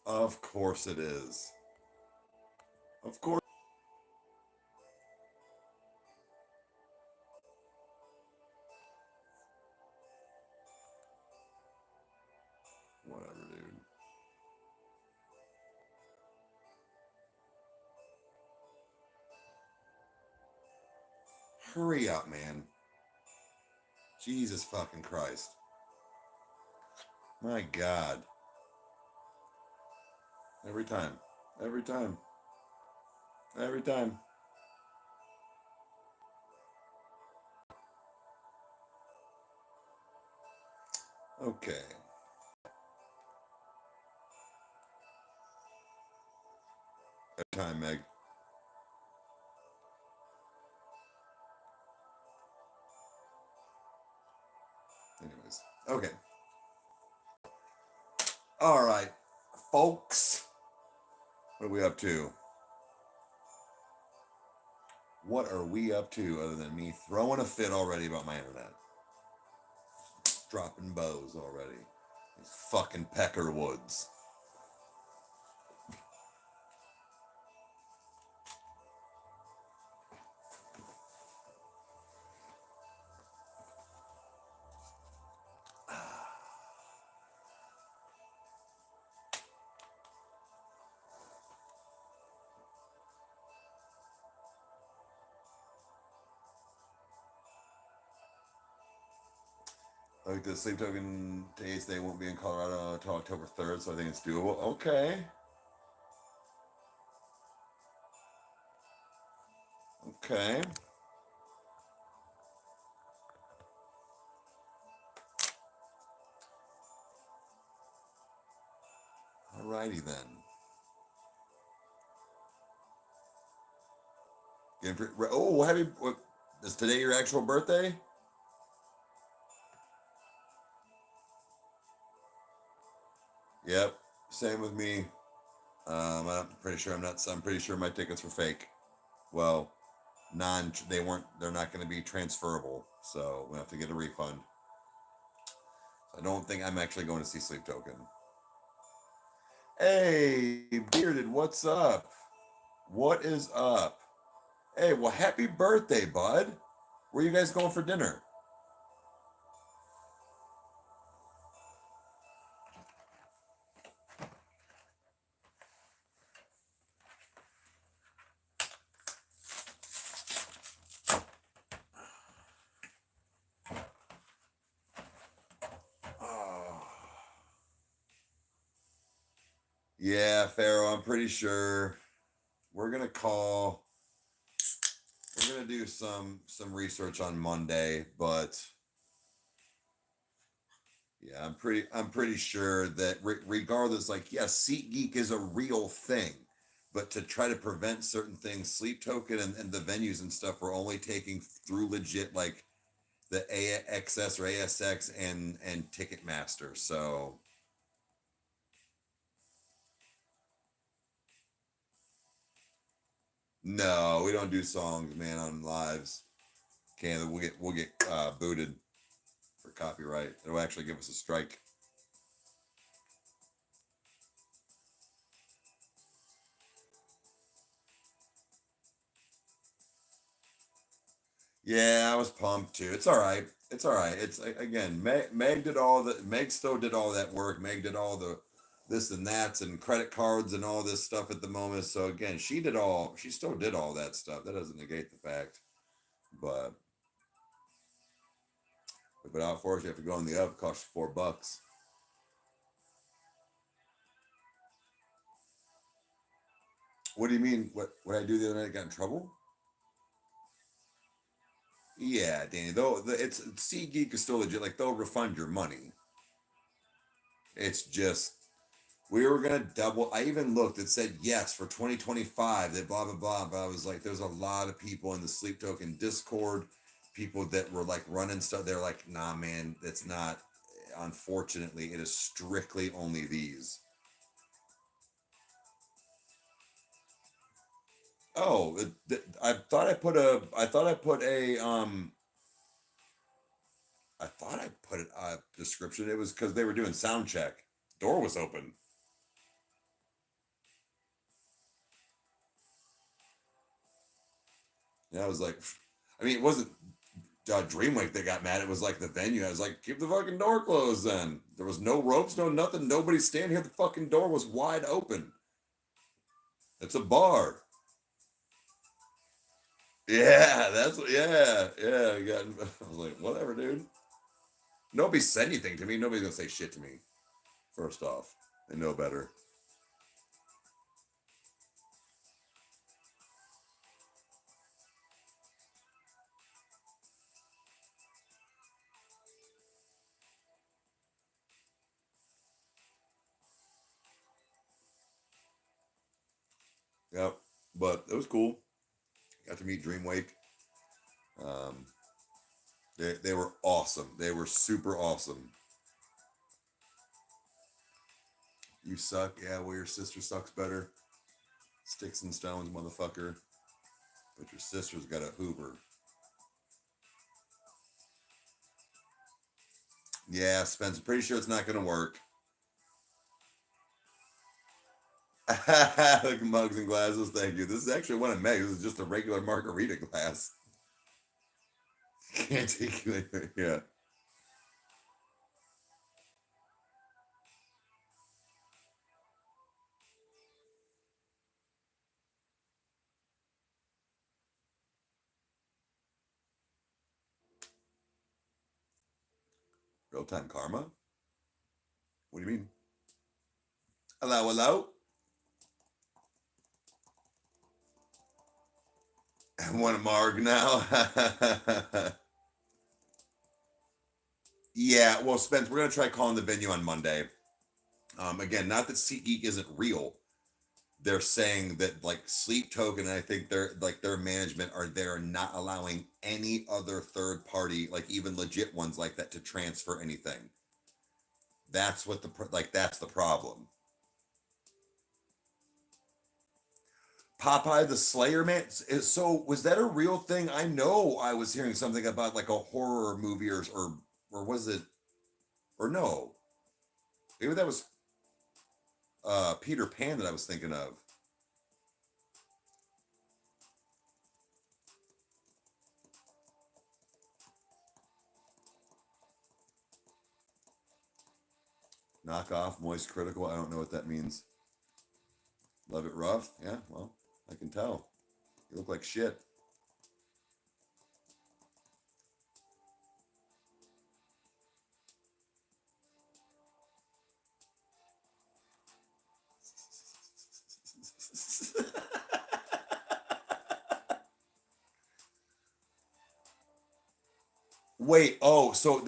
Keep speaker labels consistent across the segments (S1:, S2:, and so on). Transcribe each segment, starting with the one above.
S1: Of course it is. Of course. Whatever, dude. Hurry up, man. Jesus fucking Christ. My God. Every time. Every time. Every time. Okay. Every time, Meg. Anyways. Okay. All right. Folks. What are we up to? What are we up to other than me throwing a fit already about my internet? Dropping bows already. These fucking Peckerwoods. Like the sleep token days, they won't be in Colorado until October 3rd, so I think it's doable. Okay. Okay. Alrighty then. Oh, happy. Is today your actual birthday? Yep. Same with me. I'm pretty sure I'm pretty sure my tickets were fake. Well, they weren't, they're not going to be transferable. So we have to get a refund. I don't think I'm actually going to see Sleep Token. Hey, Bearded, what's up? What is up? Hey, well, happy birthday, bud. Where are you guys going for dinner? Oh. Yeah, Pharaoh, I'm pretty sure we're gonna call. We're gonna do some research on Monday, but yeah, I'm pretty sure that regardless, like, yeah, SeatGeek is a real thing, but to try to prevent certain things, Sleep Token and the venues and stuff are only taking through legit like the AXS or ASX and Ticketmaster. So no, we don't do songs, man, on lives. Can't we'll get booted for copyright. It'll actually give us a strike. Yeah, I was pumped too. It's all right. It's all right. It's again, Meg did all the Meg still did all that work. Meg did all the this and that's and credit cards and all this stuff at the moment. So again, she still did all that stuff. That doesn't negate the fact. But out for it, you have to go in the oven, cost you $4. What do you mean? What I do the other night got in trouble? Yeah, Danny. Though it's SeatGeek is still legit. Like they'll refund your money. It's just we were gonna double. I even looked. It said yes for 2025. That blah blah blah. But I was like, there's a lot of people in the Sleep Token Discord, people that were like running stuff. They're like, nah, man, that's not. Unfortunately, it is strictly only these. Oh, I thought I put a. I thought I put a description. It was because they were doing sound check. Door was open. And I was like, I mean, it wasn't Dreamwake that got mad. It was like the venue. I was like, keep the fucking door closed then. There was no ropes, no nothing. Nobody standing here. The fucking door was wide open. It's a bar. Yeah, that's what, yeah. I was like, whatever, dude. Nobody said anything to me. Nobody's gonna say shit to me. First off, they know better. Yep, but it was cool. Got to meet Dreamwake. Um, they were awesome. They were super awesome. You suck. Yeah, well, your sister sucks better. Sticks and stones, motherfucker. But your sister's got a Hoover. Yeah, Spence. Pretty sure it's not gonna work. Like mugs and glasses. Thank you. This is actually one of Meg's. This is just a regular margarita glass. Can't take it. Yeah. Real time karma. What do you mean? Hello, hello. One a marg now. Yeah. Well, Spence, we're gonna try calling the venue on Monday. Again, not that SeatGeek isn't real. They're saying that like Sleep Token, and I think their management they're not allowing any other third party, like even legit ones like that, to transfer anything. That's what that's the problem. Popeye the Slayer Man. So was that a real thing? I know I was hearing something about like a horror movie or was it or no? Maybe that was Peter Pan that I was thinking of. Knock off, moist, critical. I don't know what that means. Love it rough. Yeah, well, I can tell. You look like shit. Wait, oh, so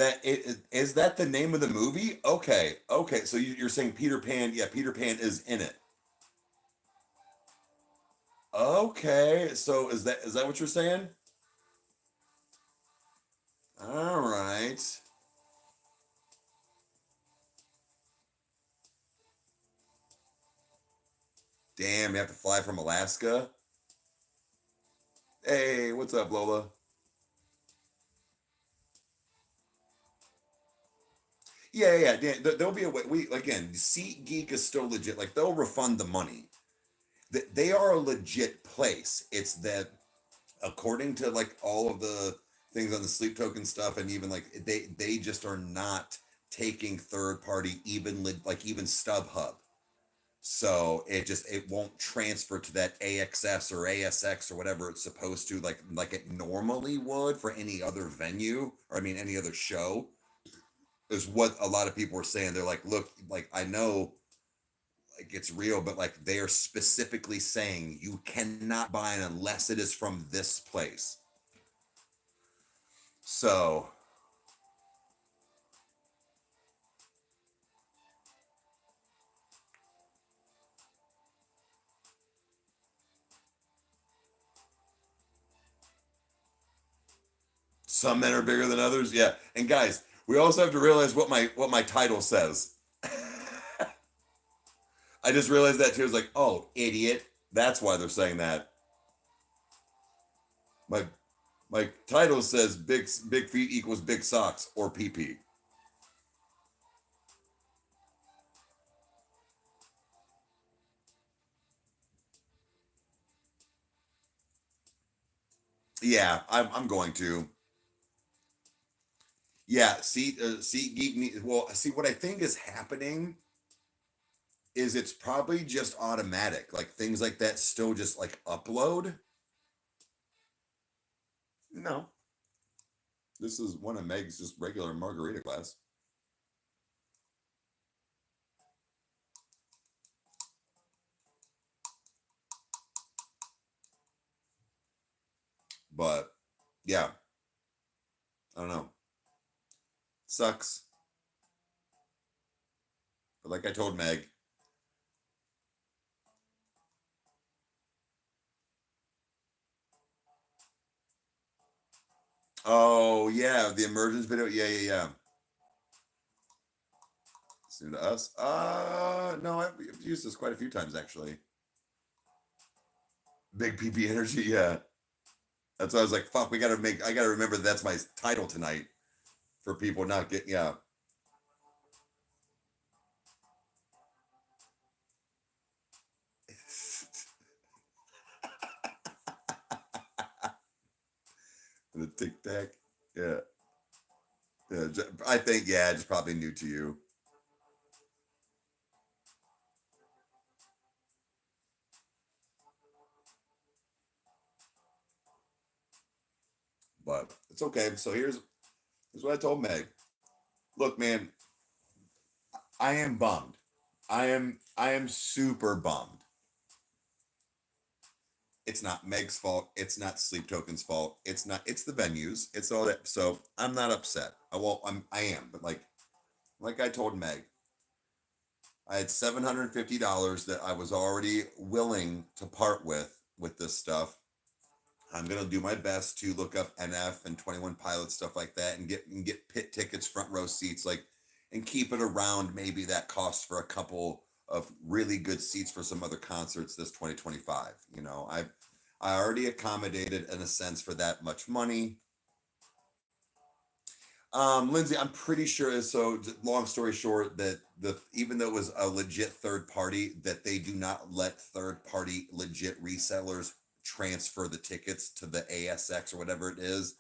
S1: is that the name of the movie? Okay, okay. So you're saying Peter Pan? Yeah, Peter Pan is in it. Okay, so is that what you're saying? All right. Damn, you have to fly from Alaska. Hey, what's up, Lola? Yeah. There'll be a way. We again, SeatGeek is still legit. Like they'll refund the money. They are a legit place. It's that according to like all of the things on the sleep token stuff, and even like they just are not taking third party, even like even StubHub. So it won't transfer to that AXS or ASX or whatever it's supposed to, like it normally would for any other venue, or I mean any other show, is what a lot of people were saying. They're like, look, like I know like it's real, but like they are specifically saying you cannot buy it unless it is from this place. So some men are bigger than others. Yeah. And guys, we also have to realize what my title says. I just realized that too. I was like, oh, idiot. That's why they're saying that. My my title says big feet equals big socks or PP. Yeah, I'm going to. Yeah, Seat Geek. Well, see what I think is happening is it's probably just automatic. Like things like that still just like upload. No, this is one of Meg's just regular margarita glass. But yeah, I don't know. Sucks. But like I told Meg, oh yeah, the emergence video. Yeah, yeah, yeah. Soon to us. No, I've used this quite a few times actually. Big PP energy. Yeah, that's why I was like, fuck. We gotta make. I gotta remember that's my title tonight for people not getting. Yeah. The tic tac. Yeah. Yeah. I think yeah, it's probably new to you, but it's okay. So here's what I told Meg. Look, man, I am bummed. I am super bummed. It's not Meg's fault. It's not Sleep Token's fault. It's not. It's the venues. It's all that. So I'm not upset. I am. But like I told Meg, I had $750 that I was already willing to part with this stuff. I'm gonna do my best to look up NF and 21 Pilots stuff like that, and get pit tickets, front row seats, like, and keep it around maybe that cost for a couple of really good seats for some other concerts this 2025. I already accommodated in a sense for that much money. Lindsay, I'm pretty sure. So, long story short, that the even though it was a legit third party, that they do not let third party legit resellers transfer the tickets to the ASX or whatever it is.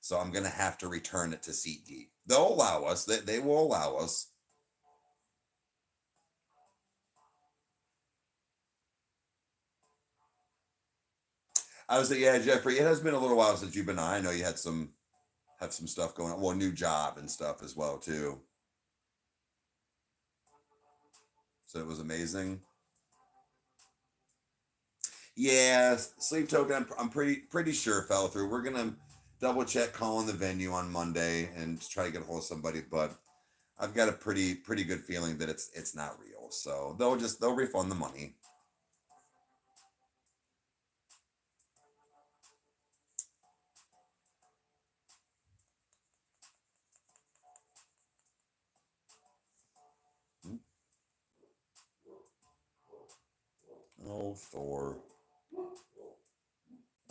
S1: So I'm gonna have to return it to SeatGeek. They'll allow us. They will allow us. I was like, yeah, Jeffrey. It has been a little while since you've been on. I know you had some have some stuff going on. Well, new job and stuff as well too. So it was amazing. Yeah, Sleep Token. I'm pretty sure fell through. We're gonna double check calling the venue on Monday and try to get a hold of somebody. But I've got a pretty good feeling that it's not real. So they'll refund the money. Oh Thor.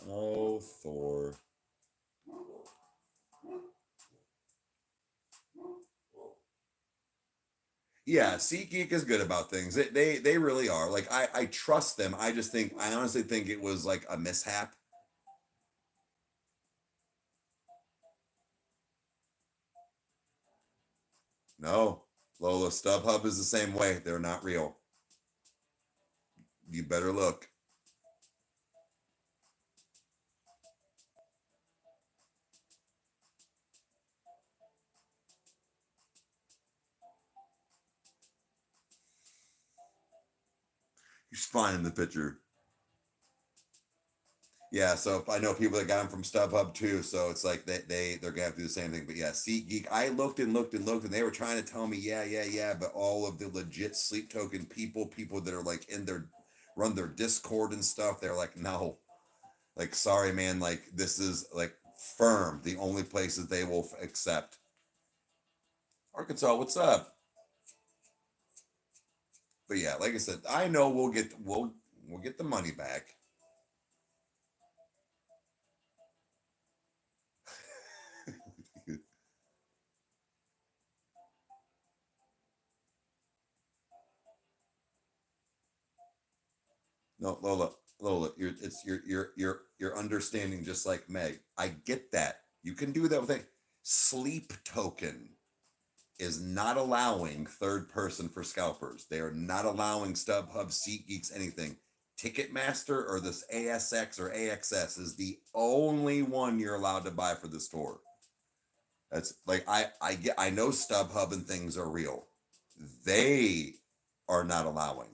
S1: Oh Thor. Yeah, SeatGeek is good about things. They really are. Like I trust them. I honestly think it was like a mishap. No, Lola, StubHub is the same way. They're not real. You better look. He's fine in the picture. Yeah, so I know people that got them from StubHub too. So it's like they're gonna have to do the same thing. But yeah, SeatGeek, I looked and looked and looked, and they were trying to tell me, yeah, yeah, yeah. But all of the legit Sleep Token people that are like in their run their Discord and stuff, they're like, no, like sorry, man, like this is like firm. The only places they will accept. Arkansas, what's up? But yeah, like I said, I know we'll get the money back. No, Lola. Lola, you're understanding just like Meg. I get that. You can do that with a sleep token is not allowing third person for scalpers. They are not allowing StubHub, SeatGeeks, anything. Ticketmaster or this ASX or AXS is the only one you're allowed to buy for the store. That's like I know StubHub and things are real. They are not allowing.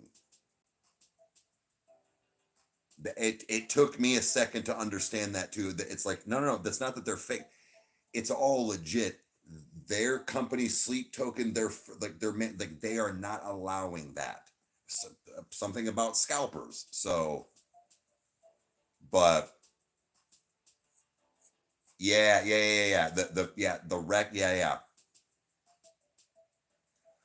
S1: It took me a second to understand that too. That it's like no, that's not that they're fake. It's all legit. Their company sleep token, they're like they are not allowing that. So, something about scalpers. So, but yeah. The rec, yeah.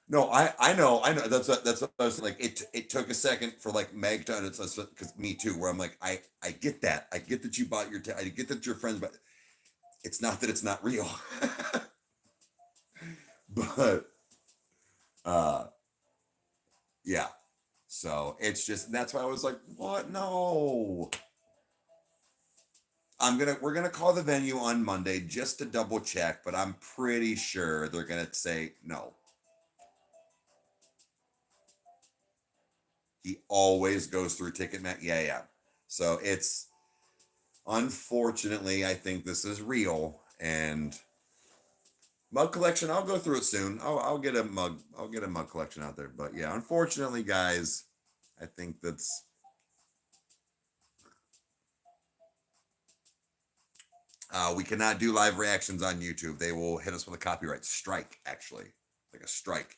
S1: No, I know. That's what I was like. It took a second for like Meg to understand because me too. Where I'm like, I get that. I get that you bought your. I get that your friends, but it's not that it's not real. But yeah. So it's just that's why I was like, what? No. We're gonna call the venue on Monday just to double check, but I'm pretty sure they're gonna say no. He always goes through Ticketmaster. Yeah. So it's unfortunately, I think this is real. And mug collection, I'll go through it soon. I'll get a mug. I'll get a mug collection out there. But yeah, unfortunately, guys, I think that's. We cannot do live reactions on YouTube. They will hit us with a copyright strike, actually, like a strike.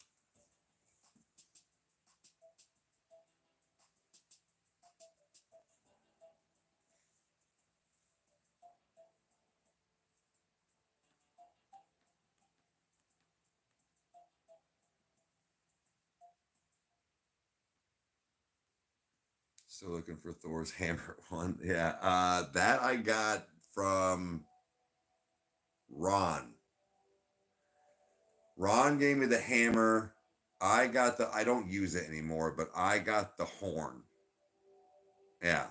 S1: Still looking for Thor's hammer one. Yeah, that I got from Ron. Ron gave me the hammer. I got I don't use it anymore, but I got the horn. Yeah.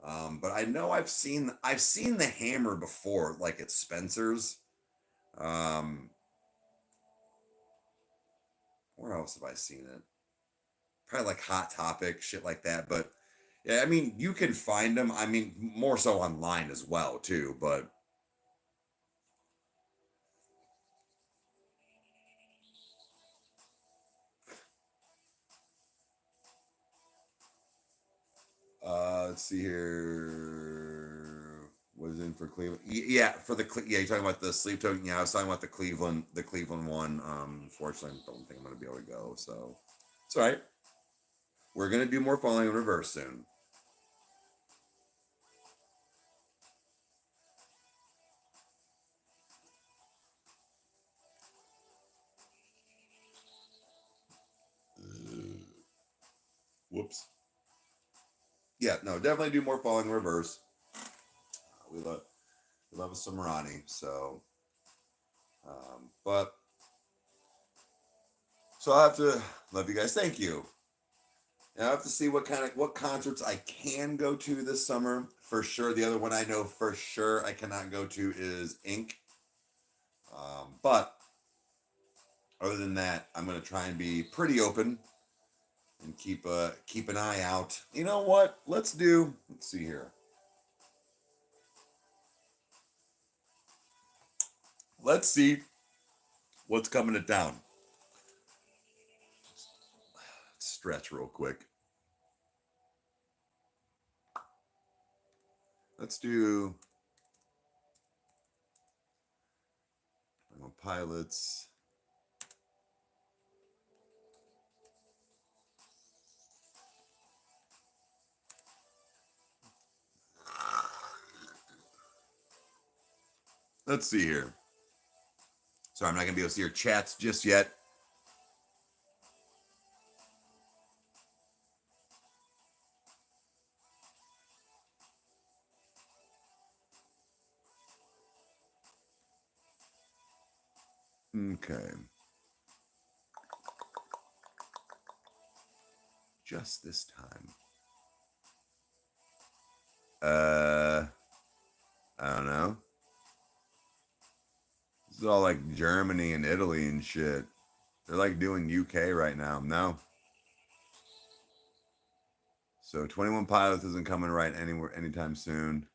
S1: But I know I've seen the hammer before, like at Spencer's. Um, where else have I seen it? Probably like Hot Topic, shit like that. But yeah, I mean, you can find them. I mean, more so online as well, too. But let's see here. What is in for Cleveland? Yeah, for the yeah, you're talking about the sleep token. Yeah, I was talking about the Cleveland one. Unfortunately, I don't think I'm gonna be able to go. So it's all right. We're gonna do more falling in reverse soon. Whoops. Yeah, no, definitely do more falling in reverse. We love a Samarani. So, but so I have to love you guys. Thank you. Now I have to see what concerts I can go to this summer for sure. The other one I know for sure I cannot go to is Ink. But other than that, I'm gonna try and be pretty open and keep an eye out. You know what? Let's see here. Let's see what's coming to town. Let's stretch real quick. Let's do pilots. Let's see here. Sorry, I'm not going to be able to see your chats just yet. Okay. Just this time. I don't know. This is all like Germany and Italy and shit. They're like doing UK right now. No. So 21 Pilots isn't coming right anywhere anytime soon.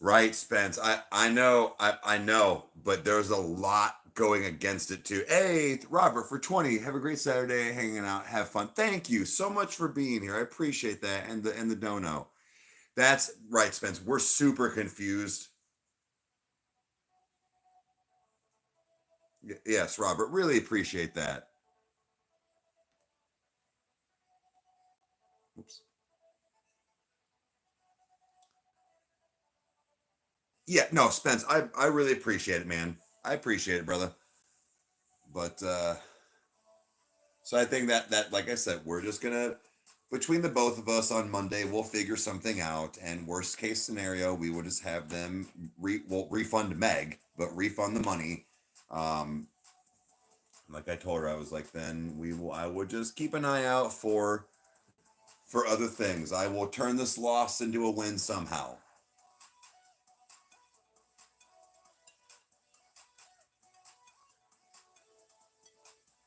S1: Right, Spence. I know, I know, but there's a lot going against it too. Hey, Robert, for 20, have a great Saturday hanging out. Have fun. Thank you so much for being here. I appreciate that. And the dono. That's right, Spence. We're super confused. Yes, Robert. Really appreciate that. Oops. Yeah, no, Spence, I really appreciate it, man. I appreciate it, brother. But so I think that like I said, we're just gonna between the both of us on Monday, we'll figure something out. And worst case scenario, we will just have them we'll refund Meg, but refund the money. Um, like I told her, I was like, then I will just keep an eye out for other things. I will turn this loss into a win somehow.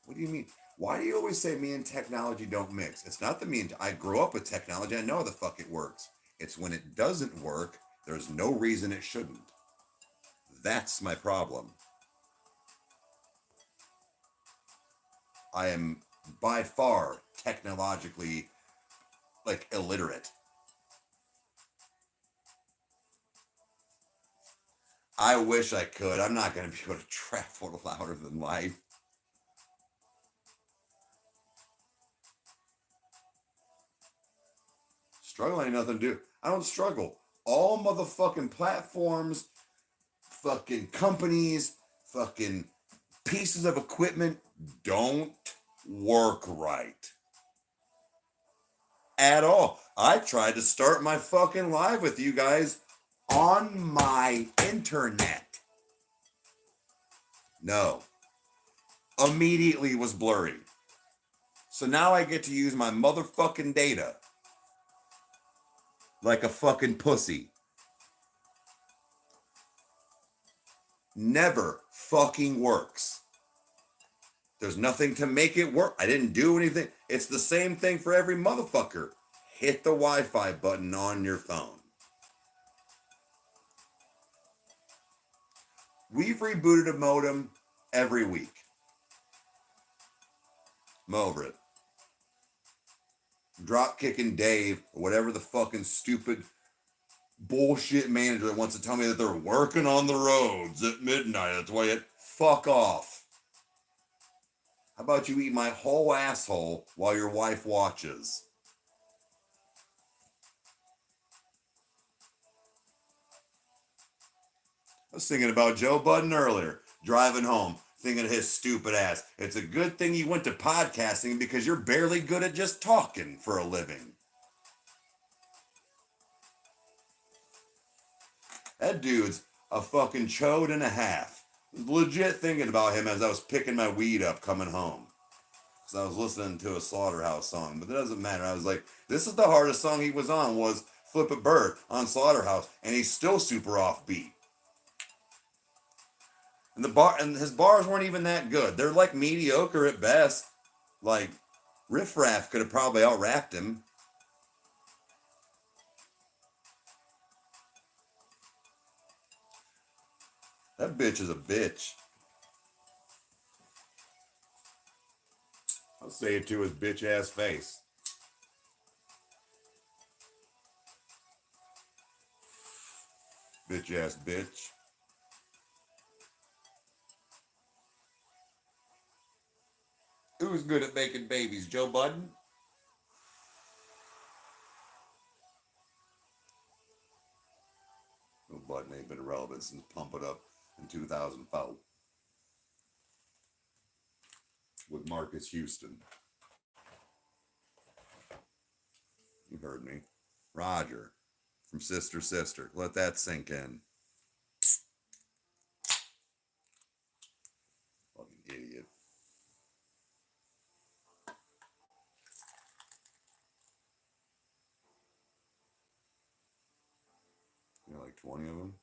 S1: What do you mean? Why do you always say me and technology don't mix? It's not that I grew up with technology. I know how the fuck it works. It's when it doesn't work, there's no reason it shouldn't. That's my problem. I am by far technologically like illiterate. I wish I could. I'm not going to be able to travel louder than life. Struggle ain't nothing to do. I don't struggle. All motherfucking platforms, fucking companies, fucking pieces of equipment don't work right at all. I tried to start my fucking live with you guys on my internet. No. Immediately was blurry. So now I get to use my motherfucking data like a fucking pussy. Never fucking works. There's nothing to make it work. I didn't do anything. It's the same thing for every motherfucker. Hit the Wi-Fi button on your phone. We've rebooted a modem every week. I'm over it. Drop kicking Dave or whatever the fucking stupid bullshit manager that wants to tell me that they're working on the roads at midnight. That's why it fuck off. How about you eat my whole asshole while your wife watches? I was thinking about Joe Budden earlier, driving home, thinking of his stupid ass. It's a good thing you went to podcasting because you're barely good at just talking for a living. That dude's a fucking chode and a half. Legit thinking about him as I was picking my weed up coming home. Because I was listening to a Slaughterhouse song, but it doesn't matter. I was like, this is the hardest song he was on was Flip a Bird on Slaughterhouse, and he's still super offbeat. And his bars weren't even that good. They're like mediocre at best. Like Riff Raff could have probably out rapped him. That bitch is a bitch. I'll say it to his bitch ass face. Bitch ass bitch. Who's good at making babies? Joe Budden? Joe Budden ain't been relevant since Pump It Up in 2004 with Marcus Houston. You heard me. Roger from Sister Sister. Let that sink in. like 20 of them.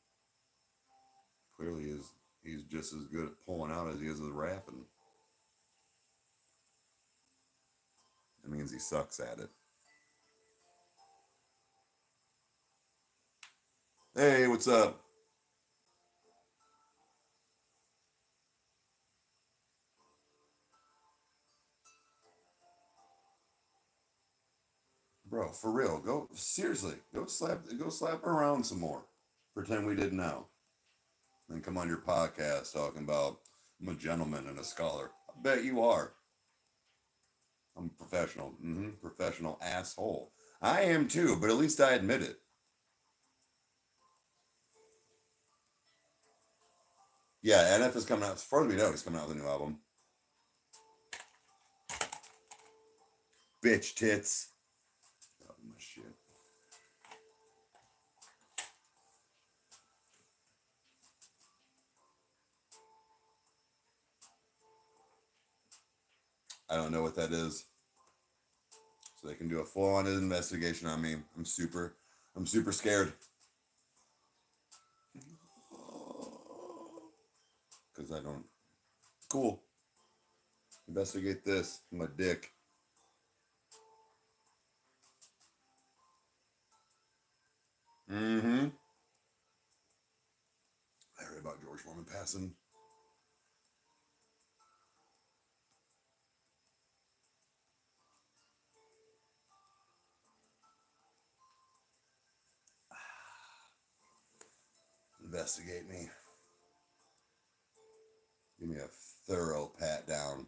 S1: Clearly, he's just as good at pulling out as he is at rapping. That means he sucks at it. Hey, what's up? Bro, for real, go seriously, go slap her around some more. Pretend we didn't know. Then come on your podcast talking about I'm a gentleman and a scholar. I bet you are. I'm a professional. Professional asshole. I am too, but at least I admit it. Yeah, NF is coming out. As far as we know, he's coming out with a new album. Bitch tits. Oh, my shit. I don't know what that is. So they can do a full-on investigation on me. I'm super scared. Because I don't. Cool. Investigate this. I'm a dick. I heard about George Foreman passing. Investigate me. Give me a thorough pat down.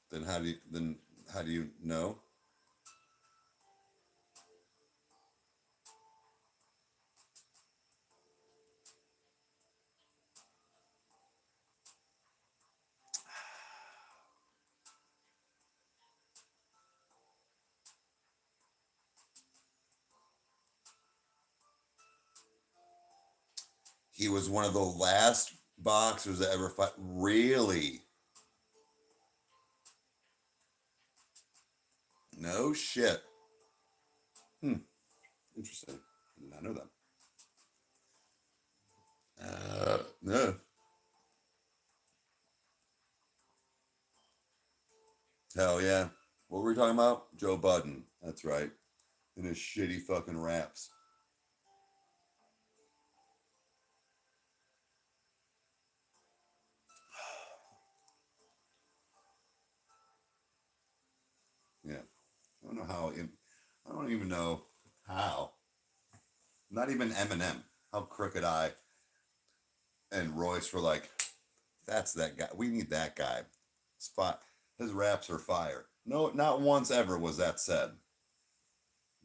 S1: Then how do you know? He was one of the last boxers that ever fought. Really? No shit. Interesting. I did not know that. No. Hell yeah. What were we talking about? Joe Budden. That's right. And his shitty fucking raps. Yeah. I don't know how. I don't even know how. Not even Eminem. How Crooked Eye and Royce were like, that's that guy. We need that guy. Spot. His raps are fire. No, not once ever was that said.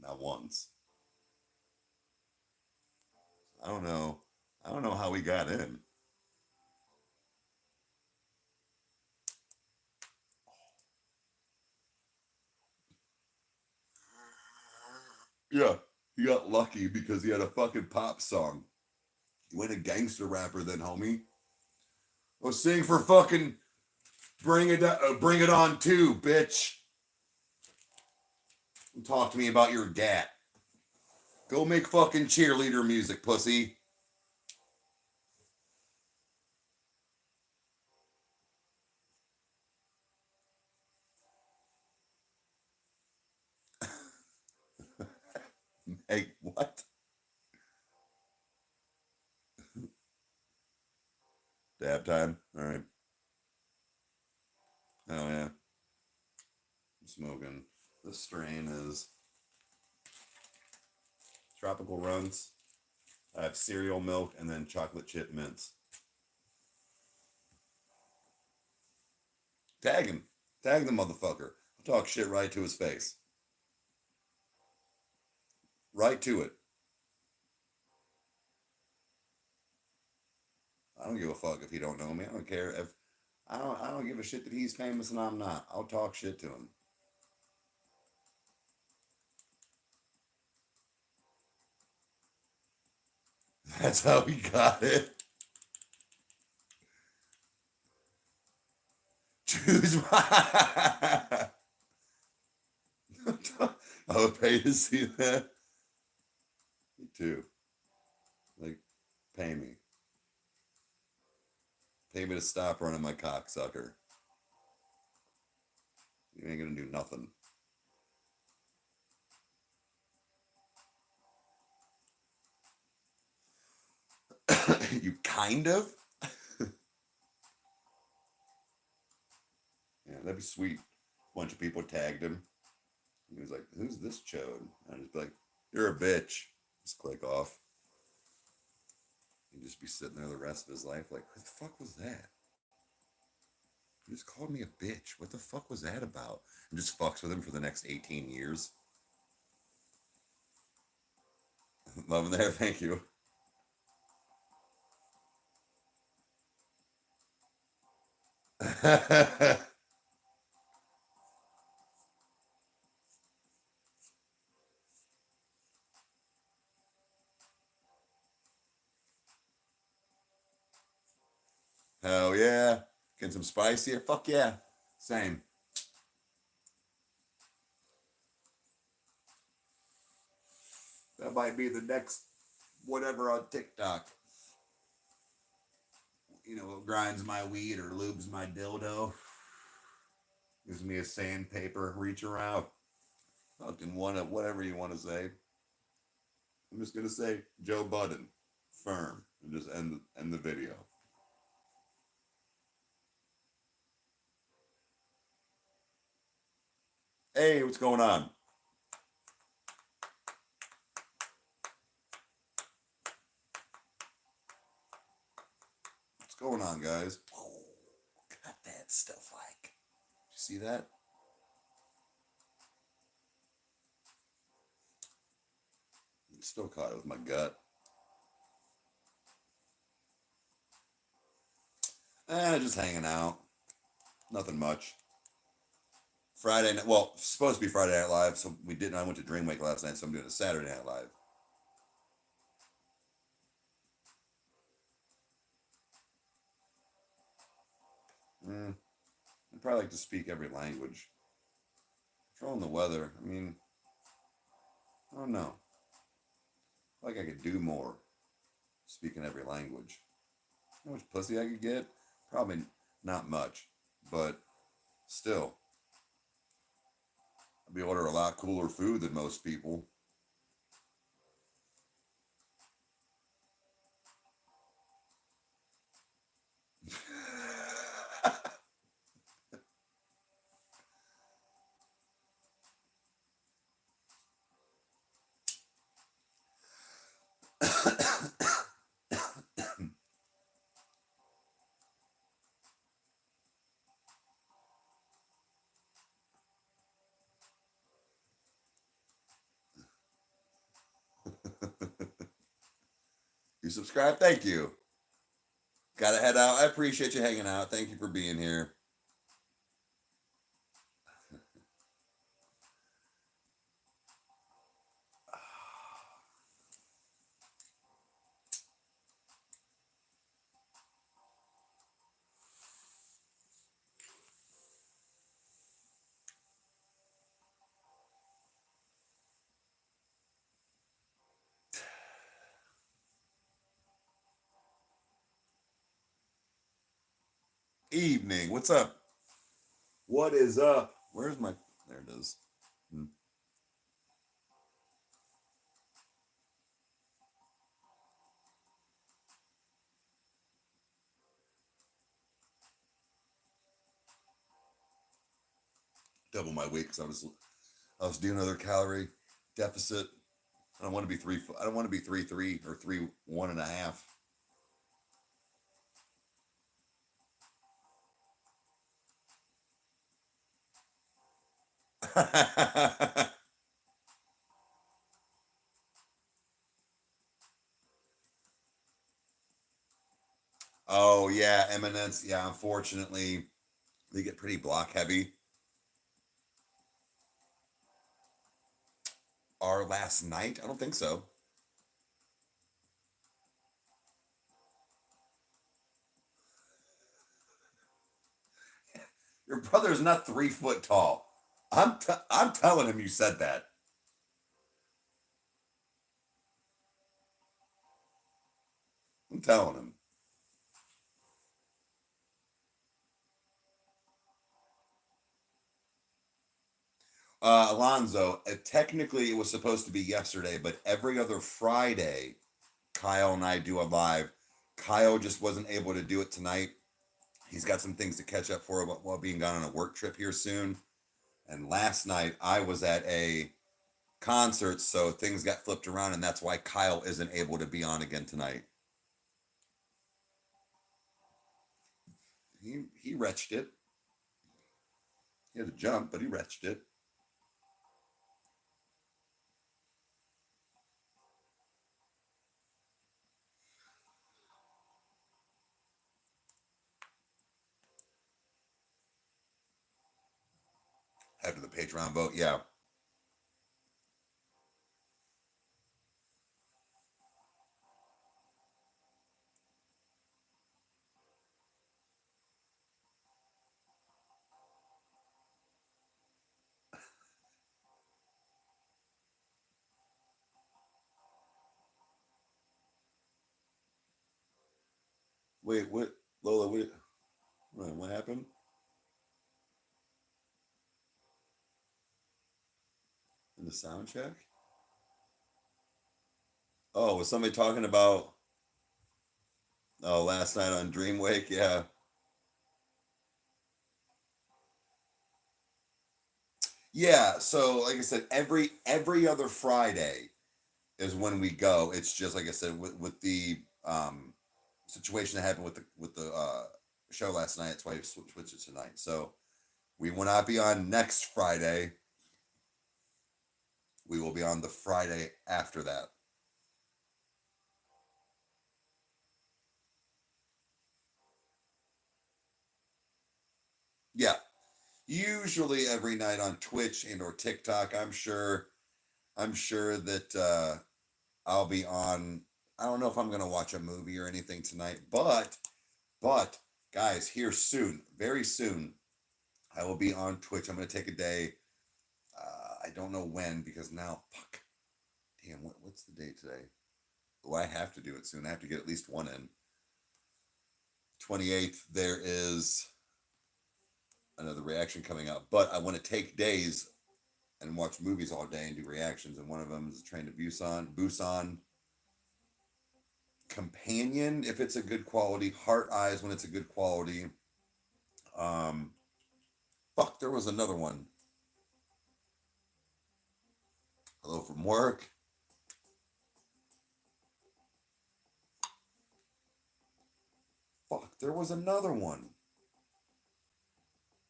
S1: Not once. I don't know. I don't know how we got in. Yeah, he got lucky because he had a fucking pop song. You ain't a gangster rapper then, homie. Well, sing for fucking bring it on too, bitch. Talk to me about your gat. Go make fucking cheerleader music, pussy. Hey, what? Dab time? All right. Oh, yeah. I'm smoking. This strain is Tropical Runs. I have cereal milk and then chocolate chip mints. Tag him. Tag the motherfucker. I'll talk shit right to his face. Right to it. I don't give a fuck if he don't know me. I don't care if I don't give a shit that he's famous and I'm not. I'll talk shit to him. That's how he got it. Choose my. I would pay to see that. Me too. Like, pay me. Pay me to stop running my cocksucker. You ain't gonna do nothing. You kind of? Yeah, that'd be sweet. A bunch of people tagged him. He was like, who's this chode? I'd just be like, you're a bitch. Just click off. He'd just be sitting there the rest of his life like, what the fuck was that? You just called me a bitch. What the fuck was that about? And just fucks with him for the next 18 years. Loving that. Thank you. Hell yeah. Getting some spicier? Fuck yeah. Same. That might be the next whatever on TikTok. You know, grinds my weed or lubes my dildo. Gives me a sandpaper reach around. Fucking whatever you want to say. I'm just gonna say Joe Budden, firm, and just end the video. Hey, what's going on? What's going on, guys? Oh, got that stuff like. You see that? Still caught it with my gut. Just hanging out. Nothing much. Friday night, well, supposed to be Friday Night Live, so we didn't. I went to Dream Week last night, so I'm doing a Saturday Night Live. I'd probably like to speak every language. Controlling the weather. I mean, I don't know. Like I could do more speaking every language. How much pussy I could get? Probably not much, but still, I'd be ordering a lot cooler food than most people. You subscribe? Thank you. Gotta head out. I appreciate you hanging out. Thank you for being here. Evening. What's up? What is up? Where's my. There it is. Double my weight because I was doing another calorie deficit. I don't want to be three. I don't want to be 3.3 or 3.1.5. Oh yeah, Eminence. Yeah, unfortunately, they get pretty block heavy. Our last night? I don't think so. Your brother's not 3 foot tall. I'm telling him you said that. I'm telling him. Alonzo, technically it was supposed to be yesterday, but every other Friday, Kyle and I do a live. Kyle just wasn't able to do it tonight. He's got some things to catch up for while being gone on a work trip here soon. And last night I was at a concert, so things got flipped around, and that's why Kyle isn't able to be on again tonight. He retched it. He had to jump, but he retched it. After the Patreon vote, yeah. Wait, what? Lola, what happened? In the sound check? Oh, was somebody talking about last night on Dreamwake? Yeah. Yeah, so like I said, every other Friday is when we go. It's just like I said with the situation that happened with the show last night. That's why we switched it tonight. So we will not be on next Friday. We will be on the Friday after that. Yeah, usually every night on Twitch and or TikTok. I'm sure that I'll be on. I don't know if I'm gonna watch a movie or anything tonight, but guys, here soon, very soon, I will be on Twitch. I'm gonna take a day. I don't know when because now, fuck, damn, what's the date today? Oh, I have to do it soon. I have to get at least one in. 28th, there is another reaction coming up, but I want to take days and watch movies all day and do reactions. And one of them is Train to Busan. Companion, if it's a good quality. Heart Eyes, when it's a good quality. Um, fuck, there was another one. Hello from Work. Fuck, there was another one.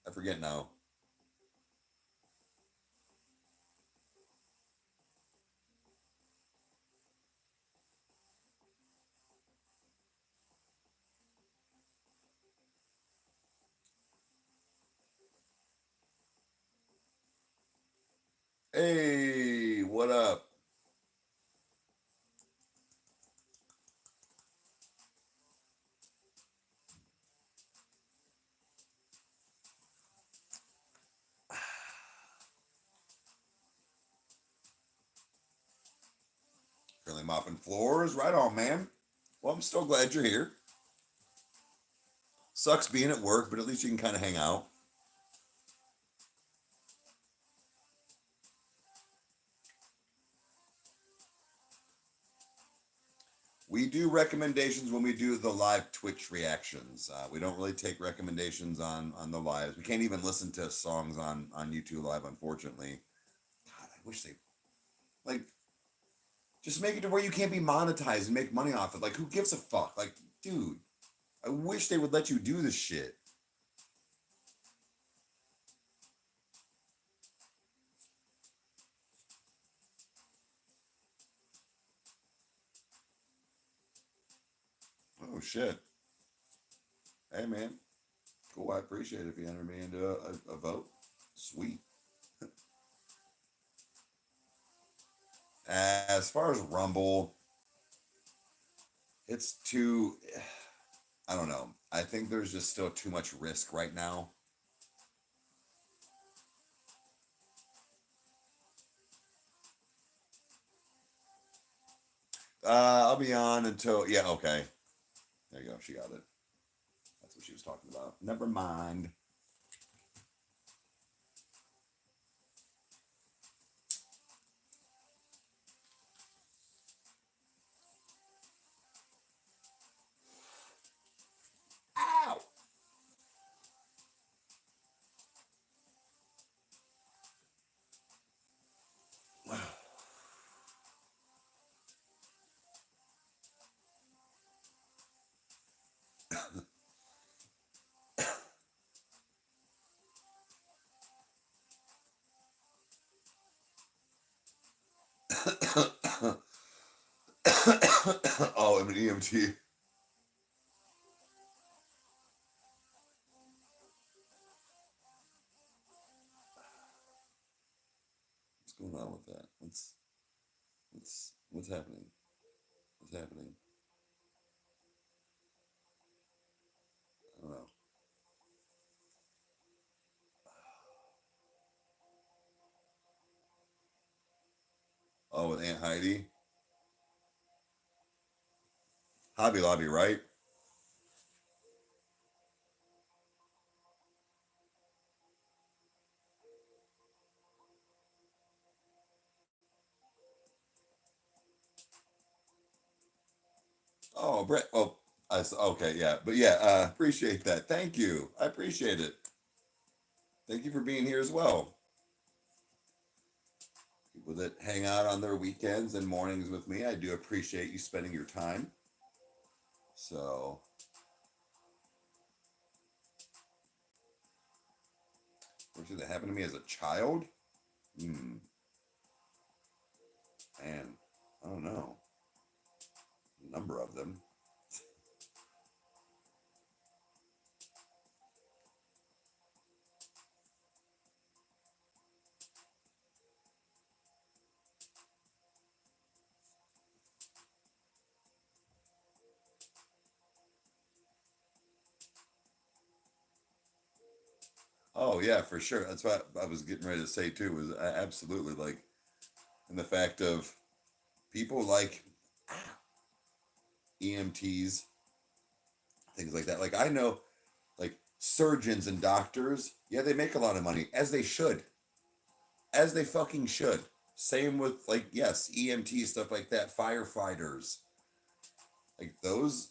S1: I forget now. Hey, what up? Currently mopping floors. Right on, man. Well, I'm still glad you're here. Sucks being at work, but at least you can kind of hang out. We do recommendations when we do the live Twitch reactions. We don't really take recommendations on the lives. We can't even listen to songs on YouTube Live, unfortunately. God, I wish they like just make it to where you can't be monetized and make money off it. Like, who gives a fuck? Like, dude, I wish they would let you do this shit. Oh shit. Hey man, cool. I appreciate it if you enter me into a vote. Sweet. As far as Rumble, it's too. I don't know. I think there's just still too much risk right now. I'll be on until yeah. Okay, there you go. She got it. That's what she was talking about. Never mind. Ow. Oh, I'm an EMT. What's going on with that? What's happening? What's happening? I don't know. Oh, with Aunt Heidi. Hobby Lobby, right? Oh, Brett. Oh, okay, yeah, but yeah, appreciate that. Thank you. I appreciate it. Thank you for being here as well. People that hang out on their weekends and mornings with me, I do appreciate you spending your time. So, something that happened to me as a child. Hmm, man, I don't know. A number of them. Oh yeah, for sure. That's what I was getting ready to say too. Was absolutely like, and the fact of people like EMTs, things like that. Like I know, like surgeons and doctors, yeah, they make a lot of money, as they should, as they fucking should. Same with like yes, EMT stuff like that, firefighters, like those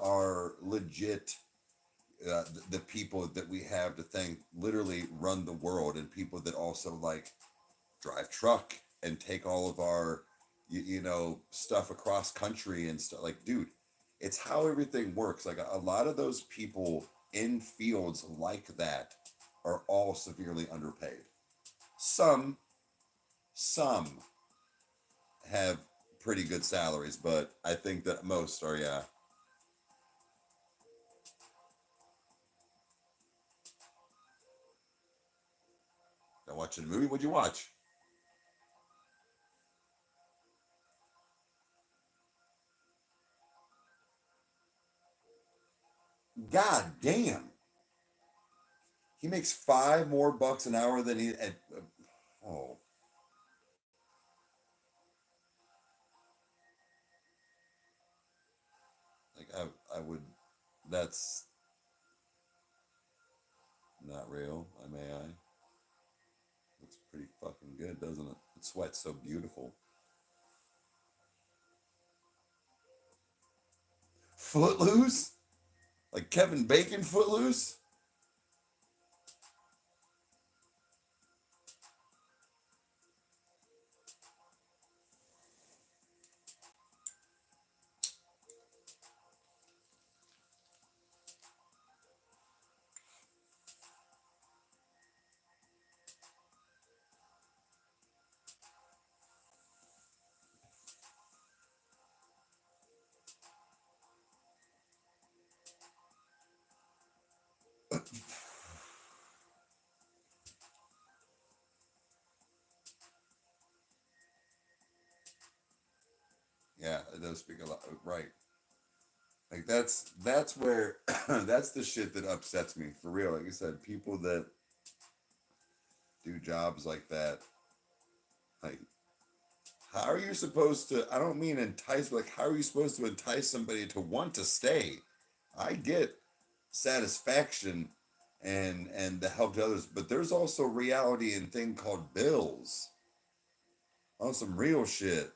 S1: are legit. The people that we have to thank literally run the world, and people that also like drive truck and take all of our stuff across country and stuff like dude, it's how everything works. Like a lot of those people in fields like that are all severely underpaid. Some some have pretty good salaries, but I think that most are, yeah. Now watching a movie, what'd you watch? God damn, he makes five more bucks an hour than he at oh, like I would, that's not real. I looks pretty fucking good, doesn't it? It sweats so beautiful. Footloose? Like Kevin Bacon Footloose? Yeah, it does speak a lot. Right. Like that's where that's the shit that upsets me for real. Like you said, people that do jobs like that, like How are you supposed to? I don't mean entice, but like, how are you supposed to entice somebody to want to stay? I get satisfaction and the help to others, but there's also reality and thing called bills on some real shit.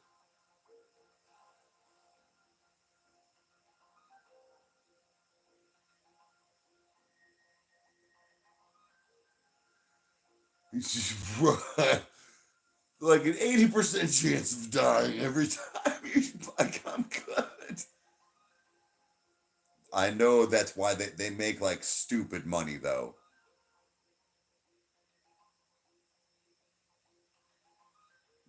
S1: Like an 80% chance of dying every time you like I'm good. I know that's why they make like stupid money though.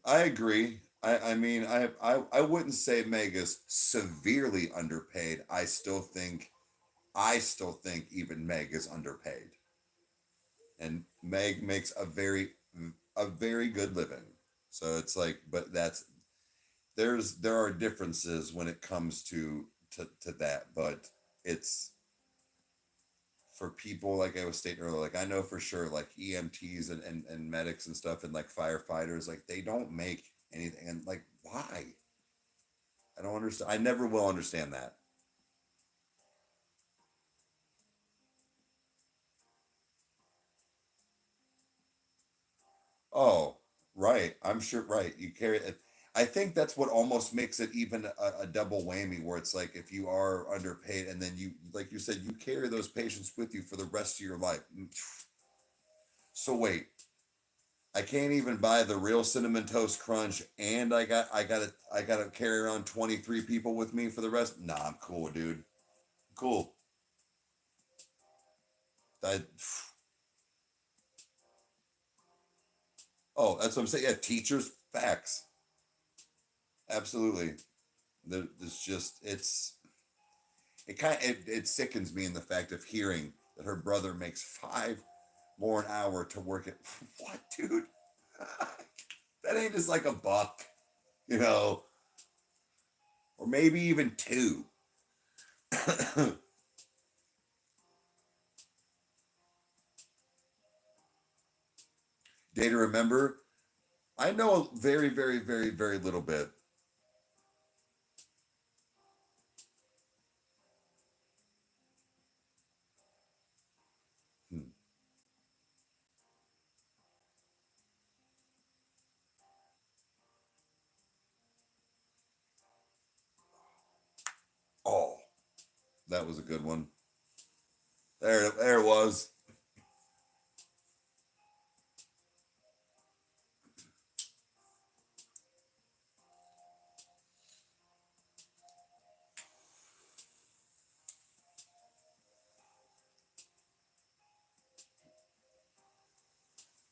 S1: I agree. I mean I wouldn't say Mega's severely underpaid. I still think even Meg is underpaid. And Meg makes a very good living. So it's like, but there are differences when it comes to that, but it's for people like I was stating earlier, like I know for sure, like EMTs and medics and stuff, and like firefighters, like they don't make anything, and like why? I don't understand. I never will understand that. Oh, right. I'm sure. Right. You carry it. I think that's what almost makes it even a double whammy, where it's like if you are underpaid and then you, like you said, you carry those patients with you for the rest of your life. So wait, I can't even buy the real cinnamon toast crunch, and I gotta carry around 23 people with me for the rest. Nah, I'm cool, dude. Cool. I, oh, that's what I'm saying. Yeah, teachers, facts, absolutely. There's just it sickens me in the fact of hearing that her brother makes five more an hour to work at. What, dude? That ain't just like a buck, you know, or maybe even two. Day to remember. I know a very, very, very, very little bit. Hmm. Oh, that was a good one. There it was.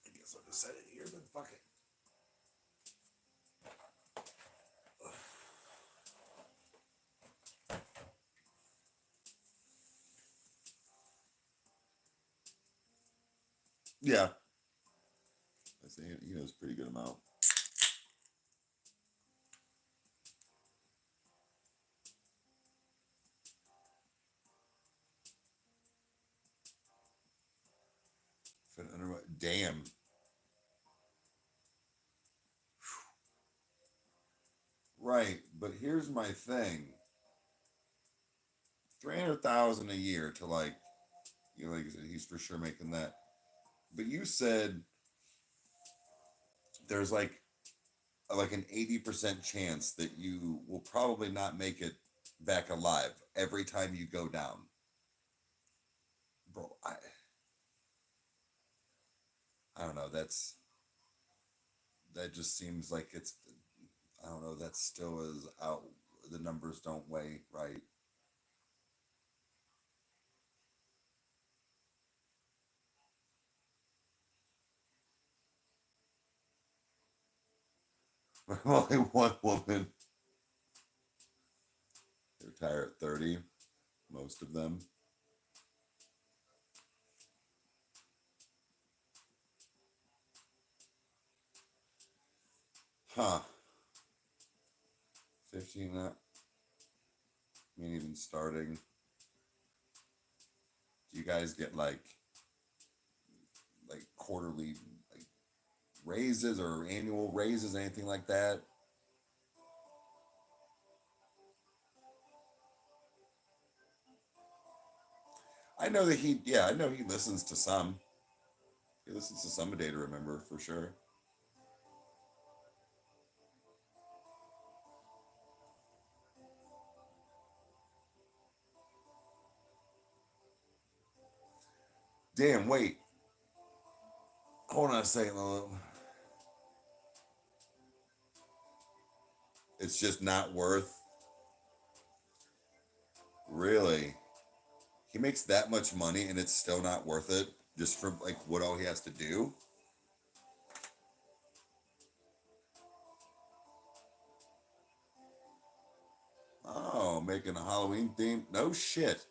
S1: I guess I'll just set it here, but fuck it. Yeah, I think he knows a pretty good amount. Damn. Right, but here's my thing: 300,000 a year to like, like you said, he's for sure making that. But you said there's like an 80% chance that you will probably not make it back alive every time you go down, bro. I don't know. That just seems like it's, I don't know. That still is out. The numbers don't weigh right. Only one woman. They retire at 30. Most of them. Huh. 15. I mean, even starting. Do you guys get like quarterly like raises or annual raises, anything like that? I know that yeah, I know he listens to some. He listens to some A Day to Remember for sure. Damn, wait. Hold on a second. It's just not worth. Really? He makes that much money and it's still not worth it just for like what all he has to do? Oh, making a Halloween theme? No shit.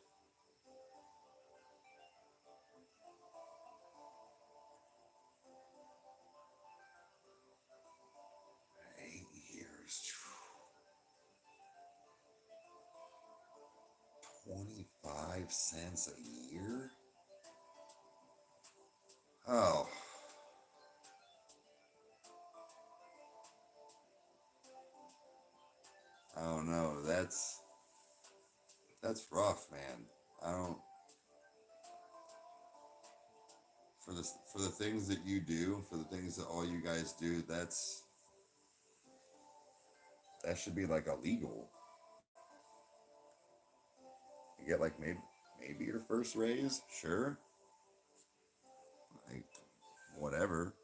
S1: 8 years. 25 cents a year? Oh, I don't know. That's rough, man. I don't for the things that you do, for the things that all you guys do, that should be like illegal. You get like maybe your first raise, sure. Like whatever.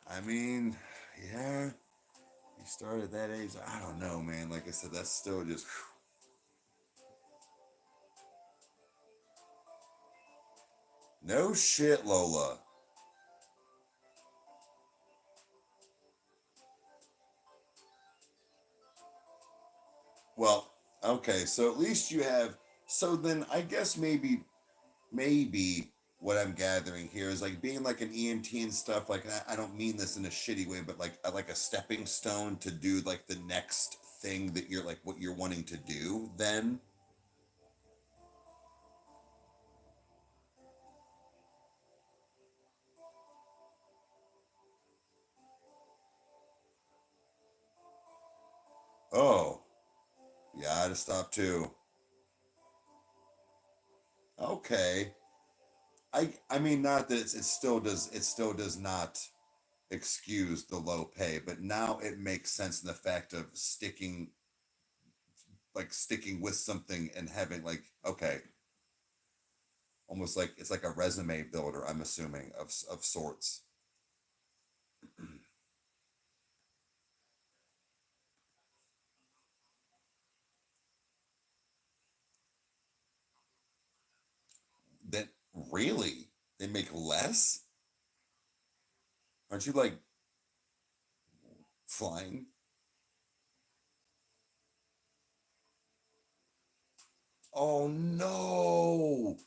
S1: I mean, yeah, you started at that age. I don't know, man. Like I said, that's still just no shit, Lola. Well, okay, so at least you have. So then, I guess maybe what I'm gathering here is like being like an EMT and stuff. Like I don't mean this in a shitty way, but like a stepping stone to do like the next thing that you're like what you're wanting to do. Then oh yeah, I had to stop too. Okay, I mean not that it still does not excuse the low pay, but now it makes sense in the fact of sticking with something and having like okay, almost like it's like a resume builder. I'm assuming of sorts. That really they make less? Aren't you like flying? Oh no!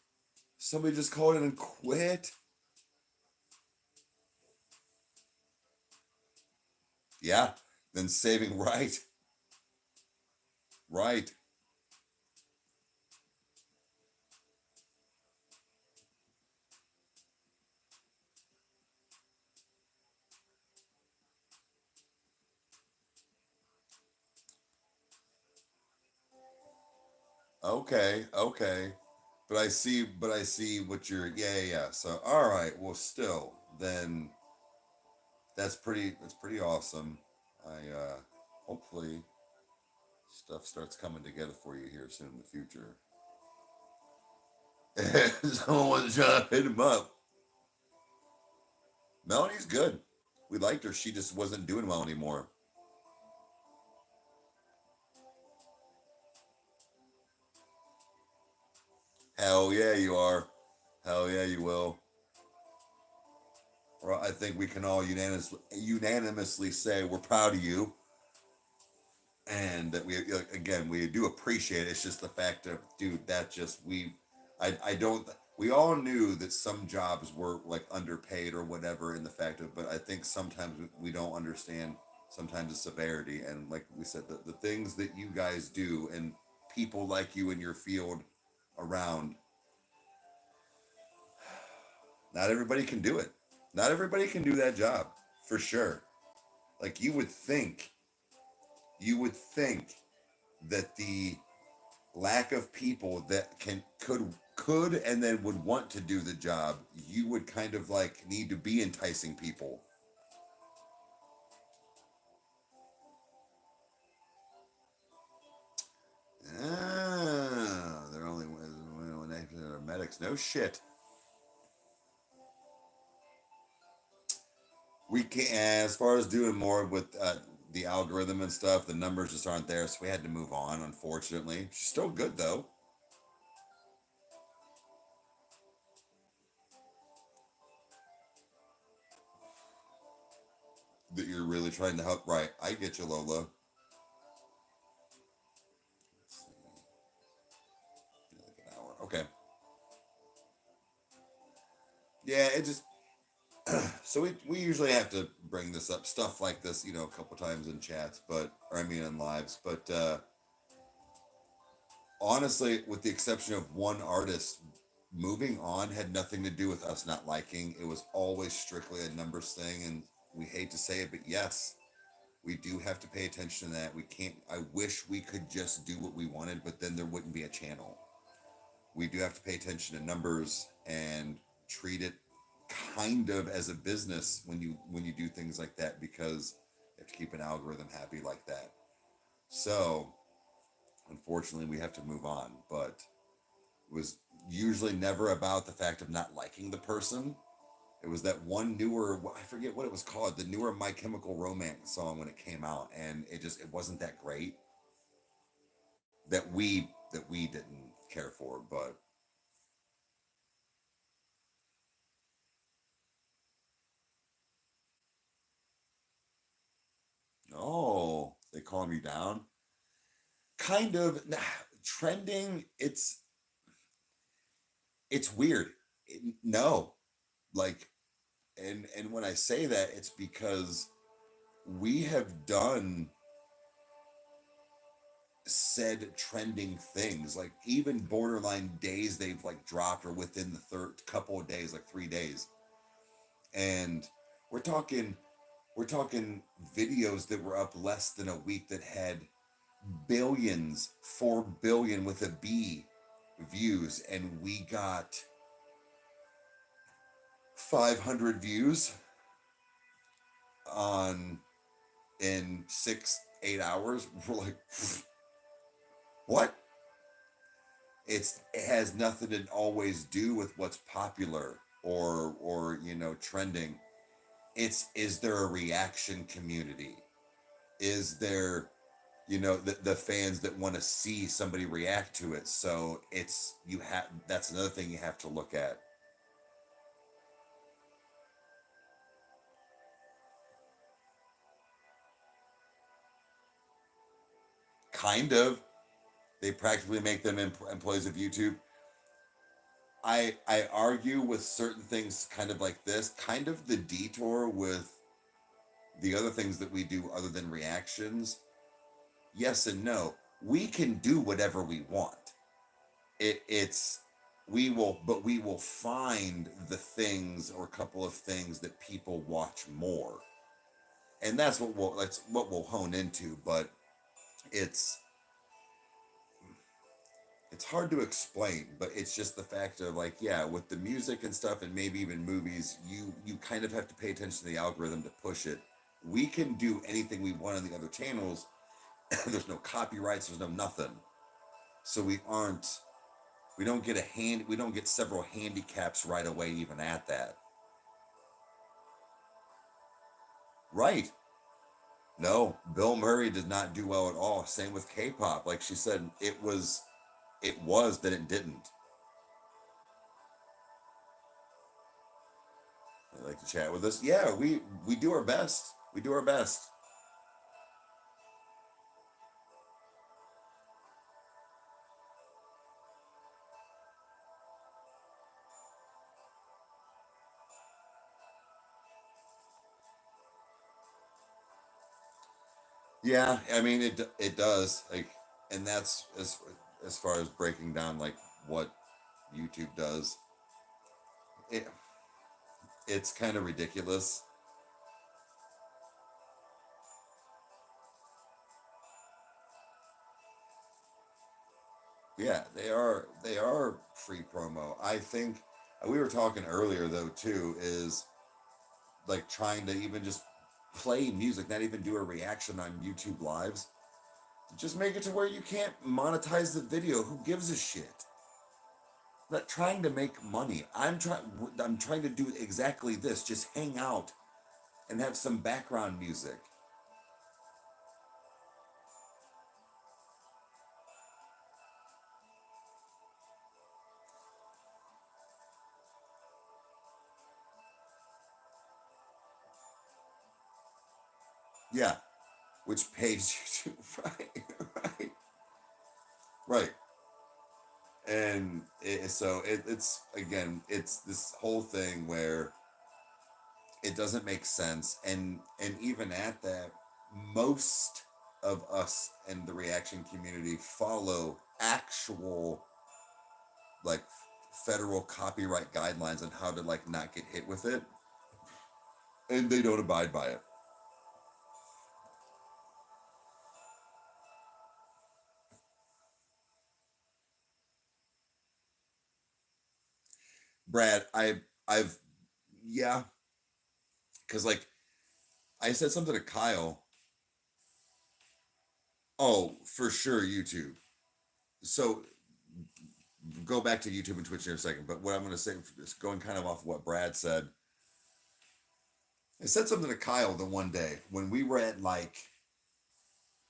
S1: Somebody just called in and quit. Yeah, then saving right, right. Okay, okay. But I see what you're. Yeah, yeah, yeah. So all right. Well, still, then that's pretty awesome. I hopefully stuff starts coming together for you here soon in the future. Someone was trying to hit him up. Melanie's good. We liked her. She just wasn't doing well anymore. Hell yeah, you are. Hell yeah, you will. Well, I think we can all unanimously say we're proud of you, and that we like, again we do appreciate it. It's just the fact of dude that just I don't we all knew that some jobs were like underpaid or whatever in the fact of, but I think sometimes we don't understand sometimes the severity and like we said the things that you guys do and people like you in your field around. Not everybody can do it. Not everybody can do that job for sure. Like you would think that the lack of people that could and then would want to do the job, you would kind of like need to be enticing people. Ah, they're only when they are medics. No shit. We can't, as far as doing more with the algorithm and stuff, the numbers just aren't there, so we had to move on, unfortunately. She's still good though. That you're really trying to help. Right. I get you, Lola. Like an hour. Okay. Yeah, it just so we usually have to bring this up, stuff like this, a couple times in chats, but or I mean in lives, but honestly, with the exception of one artist, moving on had nothing to do with us not liking. It was always strictly a numbers thing, and we hate to say it, but yes, we do have to pay attention to that. We can't. I wish we could just do what we wanted, but then there wouldn't be a channel. We do have to pay attention to numbers and treat it kind of as a business when you do things like that, because you have to keep an algorithm happy like that. So unfortunately we have to move on, but it was usually never about the fact of not liking the person. It was that one newer, I forget what it was called, the newer My Chemical Romance song when it came out, and it wasn't that great, that we didn't care for. But oh, they calm you down. Kind of. Trending, it's weird. No, like, and when I say that, it's because we have done said trending things, like even borderline days they've like dropped, or within the third couple of days, like 3 days, and we're talking we're talking videos that were up less than a week that had billions, 4 billion with a B views, and we got 500 views on in 6 8 hours. We're like, what? It has nothing to always do with what's popular or trending. It's, is there a reaction community? Is there, the fans that want to see somebody react to it? So that's another thing you have to look at. Kind of. They practically make them employees of YouTube. I argue with certain things kind of like this, kind of the detour with the other things that we do other than reactions. Yes and no. We can do whatever we want. It's we will find the things, or a couple of things that people watch more, and that's what we'll hone into. But it's it's hard to explain, but it's just the fact of, like, yeah, with the music and stuff, and maybe even movies, you kind of have to pay attention to the algorithm to push it. We can do anything we want on the other channels. There's no copyrights, there's no nothing, so we don't get several handicaps right away, even at that. Right. No, Bill Murray did not do well at all. Same with K-pop. Like she said, it was that it didn't. I'd like to chat with us. Yeah, we do our best. We do our best. Yeah, I mean it does, like, and that's as as far as breaking down like what YouTube does, it, it's kind of ridiculous. Yeah, they are free promo. I think we were talking earlier though too is like trying to even just play music, not even do a reaction on YouTube lives. Just make it to where you can't monetize the video. Who gives a shit? Not trying to make money. I'm trying to do exactly this. Just hang out and have some background music. Yeah, which pays you to right, right. And it's again, it's this whole thing where it doesn't make sense, and even at that, most of us in the reaction community follow actual like federal copyright guidelines on how to like not get hit with it, and they don't abide by it. Brad, I've yeah, because like I said something to Kyle. Oh, for sure, YouTube. So go back to YouTube and Twitch in a second. But what I'm going to say, is going kind of off what Brad said. I said something to Kyle the one day when we were at like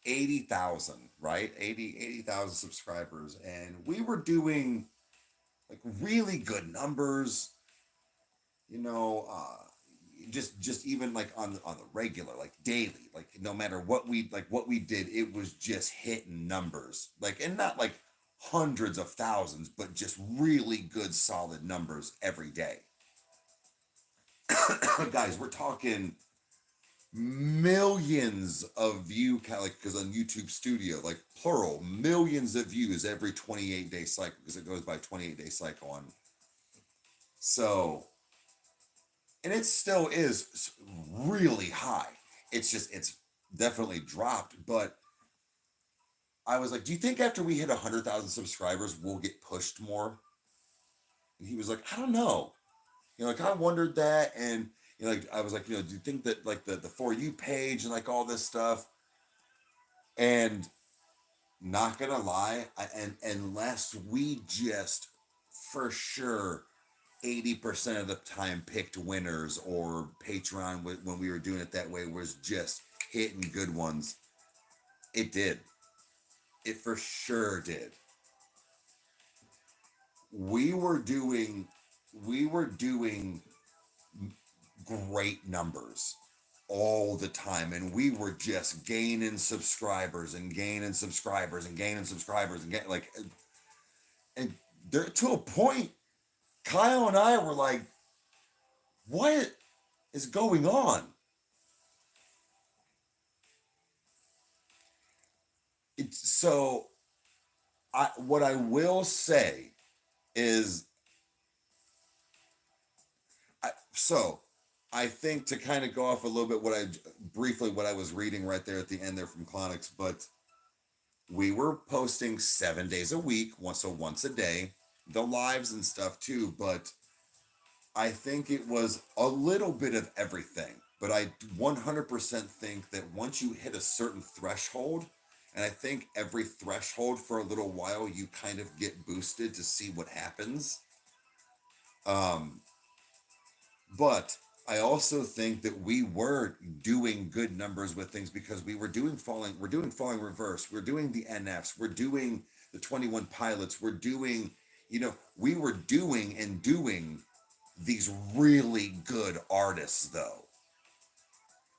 S1: 80,000, right? 80,000 subscribers. And we were doing like really good numbers, you know, just even like on the regular, like daily, like no matter what we did, it was just hitting numbers, like, and not like hundreds of thousands, but just really good solid numbers every day. Guys, we're talking millions of view count, like, because on YouTube Studio, like plural, millions of views every 28-day cycle, because it goes by 28-day cycle on. So, and it still is really high. It's definitely dropped, but I was like, do you think after we hit 100,000 subscribers, we'll get pushed more? And he was like, I don't know. You know, like I wondered that, and you know, like I was like, you know, do you think that like the For You page and like all this stuff, and not gonna lie, and unless we just for sure 80% of the time picked winners, or Patreon when we were doing it that way was just hitting good ones, it did. It for sure did. We were doing we were doing great numbers all the time, and we were just gaining subscribers and gaining subscribers and gaining subscribers and get like, and there to a point Kyle and I were like, what is going on? It's so I what I will say is so I think to kind of go off a little bit what I was reading right there at the end there from Clonix, but we were posting 7 days a week, once a day, the lives and stuff too, but I think it was a little bit of everything. But I 100% think that once you hit a certain threshold, and I think every threshold for a little while, you kind of get boosted to see what happens. Um, but I also think that we were doing good numbers with things because we're doing falling reverse, we're doing the NFs, we're doing the 21 pilots, we're doing, you know, we were doing and doing these really good artists though.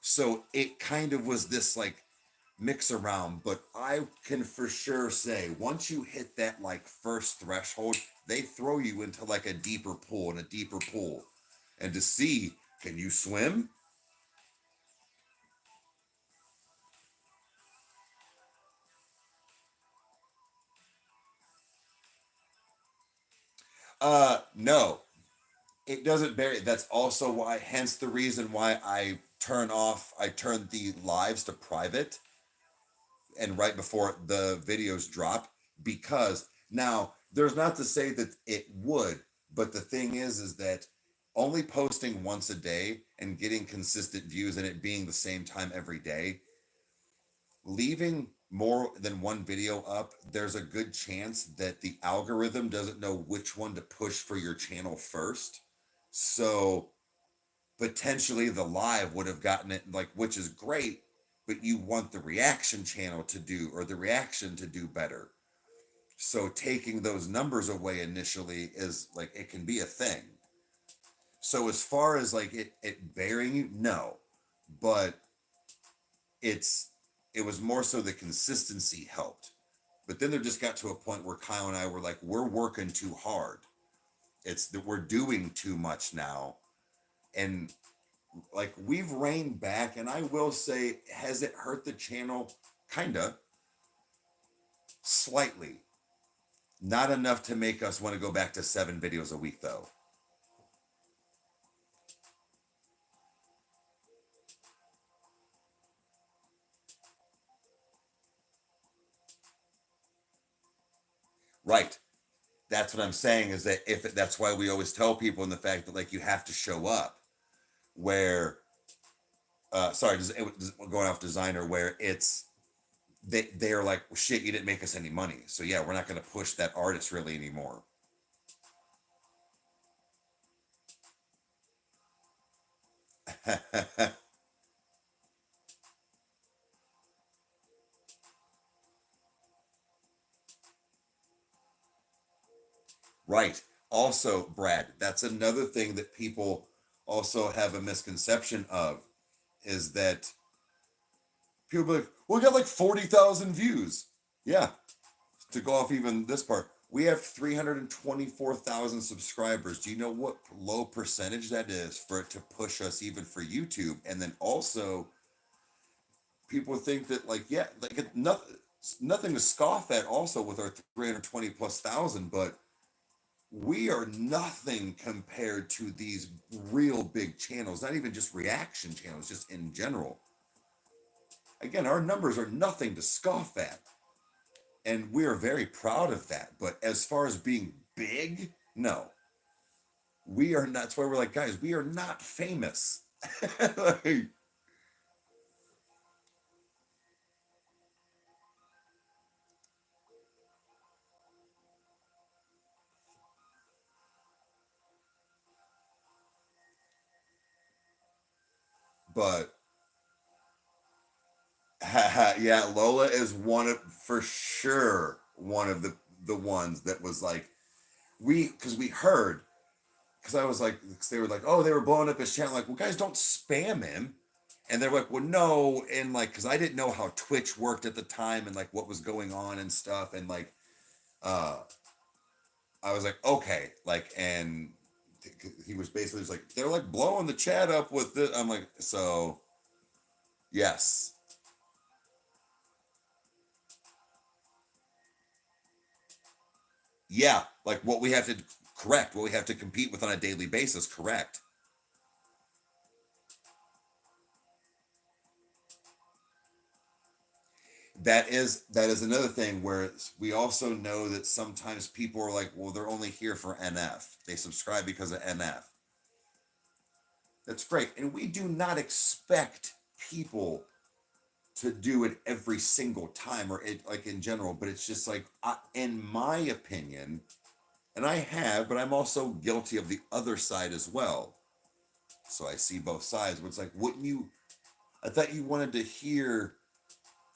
S1: So it kind of was this like mix around, but I can for sure say once you hit that like first threshold, they throw you into like a deeper pool and a deeper pool. And to see, can you swim? No, it doesn't vary. That's also why, hence the reason why I turn the lives to private and right before the videos drop, because now there's not to say that it would, but the thing is that only posting once a day and getting consistent views and it being the same time every day, leaving more than one video up, there's a good chance that the algorithm doesn't know which one to push for your channel first. So potentially the live would have gotten it, like, which is great, but you want the reaction channel to do, or the reaction to do better. So taking those numbers away initially is like, it can be a thing. So as far as like it varying you, no, but it's it was more so the consistency helped. But then there just got to a point where Kyle and I were like, we're working too hard. It's that we're doing too much now. And like, we've reined back, and I will say, has it hurt the channel? Kinda, slightly. Not enough to make us want to go back to 7 videos a week, though. Right. That's what I'm saying, is that that's why we always tell people, in the fact that like, you have to show up. Where, sorry, going off designer, where it's they're like, well, shit, you didn't make us any money, so yeah, we're not going to push that artist really anymore. Right. Also, Brad, that's another thing that people also have a misconception of, is that people be like, well, we got like 40,000 views. Yeah. To go off even this part, we have 324,000 subscribers. Do you know what low percentage that is for it to push us even for YouTube? And then also, people think that, like, yeah, like, nothing to scoff at also with our 320 plus thousand, but we are nothing compared to these real big channels, not even just reaction channels, just in general. Again, our numbers are nothing to scoff at, and we are very proud of that. But as far as being big, no, we are not. That's why we're like, guys, we are not famous. Like, but yeah, Lola is one of, for sure, one of the ones that was like, because we heard, because I was like, cause they were like, oh, they were blowing up his channel. Like, well, guys, don't spam him. And they're like, well, no. And like, because I didn't know how Twitch worked at the time, and like what was going on and stuff. And like, uh, I was like, okay. Like, and he was basically just like, they're like blowing the chat up with this. I'm like, so yes. Yeah. Like, what we have to correct, what we have to compete with on a daily basis, correct. That is another thing, where we also know that sometimes people are like, well, they're only here for NF. They subscribe because of NF. That's great. And we do not expect people to do it every single time, or it, like, in general, but it's just like, in my opinion, and I have, but I'm also guilty of the other side as well. So I see both sides. But it's like, wouldn't you? I thought you wanted to hear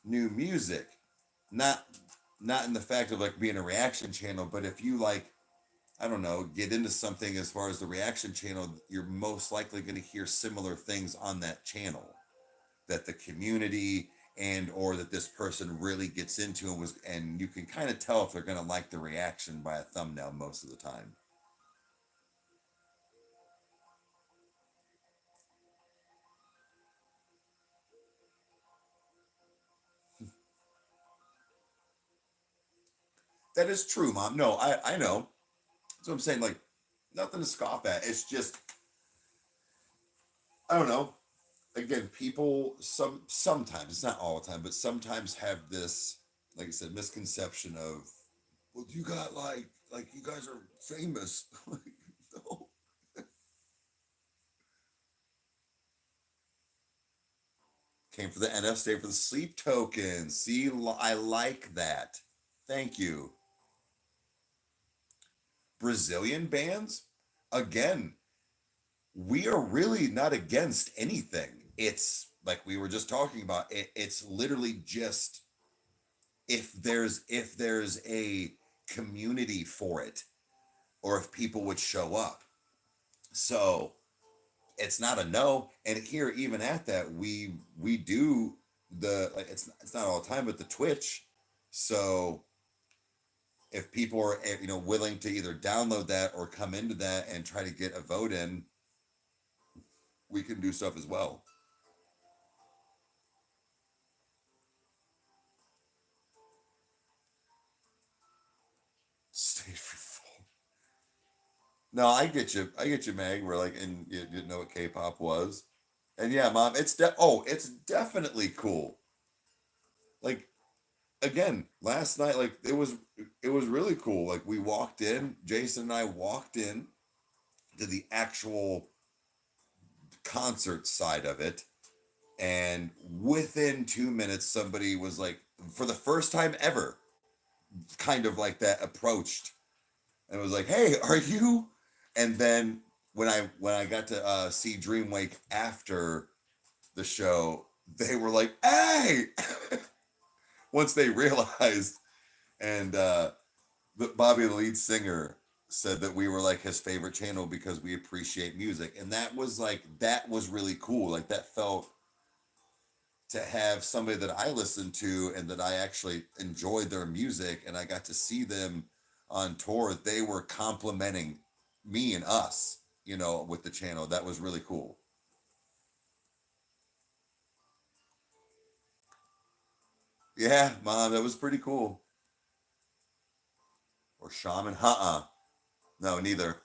S1: new music, not not in the fact of like being a reaction channel, but if you like, I don't know, get into something as far as the reaction channel, you're most likely going to hear similar things on that channel that the community and or that this person really gets into, and you can kind of tell if they're going to like the reaction by a thumbnail most of the time. That is true, Mom. No, I know. That's what I'm saying. Like, nothing to scoff at. It's just, I don't know. Again, people sometimes, it's not all the time, but sometimes have this, like I said, misconception of, well, you got like you guys are famous. Like, no. Came for the NF, stayed for the sleep token. See, I like that. Thank you. Brazilian bands, again, we are really not against anything. It's like we were just talking about. It's literally just if there's a community for it, or if people would show up. So it's not a no. And here, even at that, we do the, like, it's not all the time, but the Twitch. So if people are willing to either download that or come into that and try to get a vote in, we can do stuff as well. Stage free fall. No, I get you, Meg. We're like, and you didn't know what K-pop was, and yeah, Mom, it's definitely cool. Like, again, last night, like, it was really cool. Like, we walked in, Jason and I walked in to the actual concert side of it, and within 2 minutes, somebody was like, for the first time ever, kind of like that, approached and was like, "Hey, are you?" And then when I got to see Dreamwake after the show, they were like, "Hey!" Once they realized, and Bobby, the lead singer, said that we were like his favorite channel because we appreciate music, and that was really cool. Like, that felt, to have somebody that I listened to and that I actually enjoyed their music, and I got to see them on tour. They were complimenting me and us, with the channel. That was really cool. Yeah, Mom, that was pretty cool. Or Shaman, no, neither.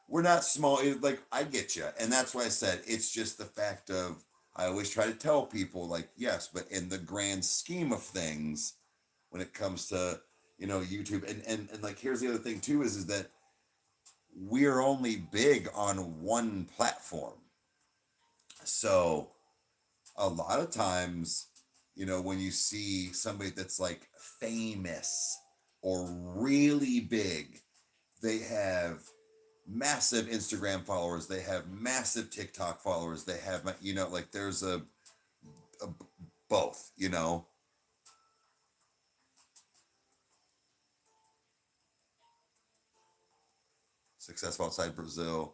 S1: We're not small. Like, I get you, and that's why I said it's just the fact of, I always try to tell people, like, yes, but in the grand scheme of things, when it comes to YouTube, and like, here's the other thing too, is that we're only big on one platform. So a lot of times, when you see somebody that's like famous or really big, they have massive Instagram followers, they have massive TikTok followers, they have, like, there's a both. Successful outside Brazil,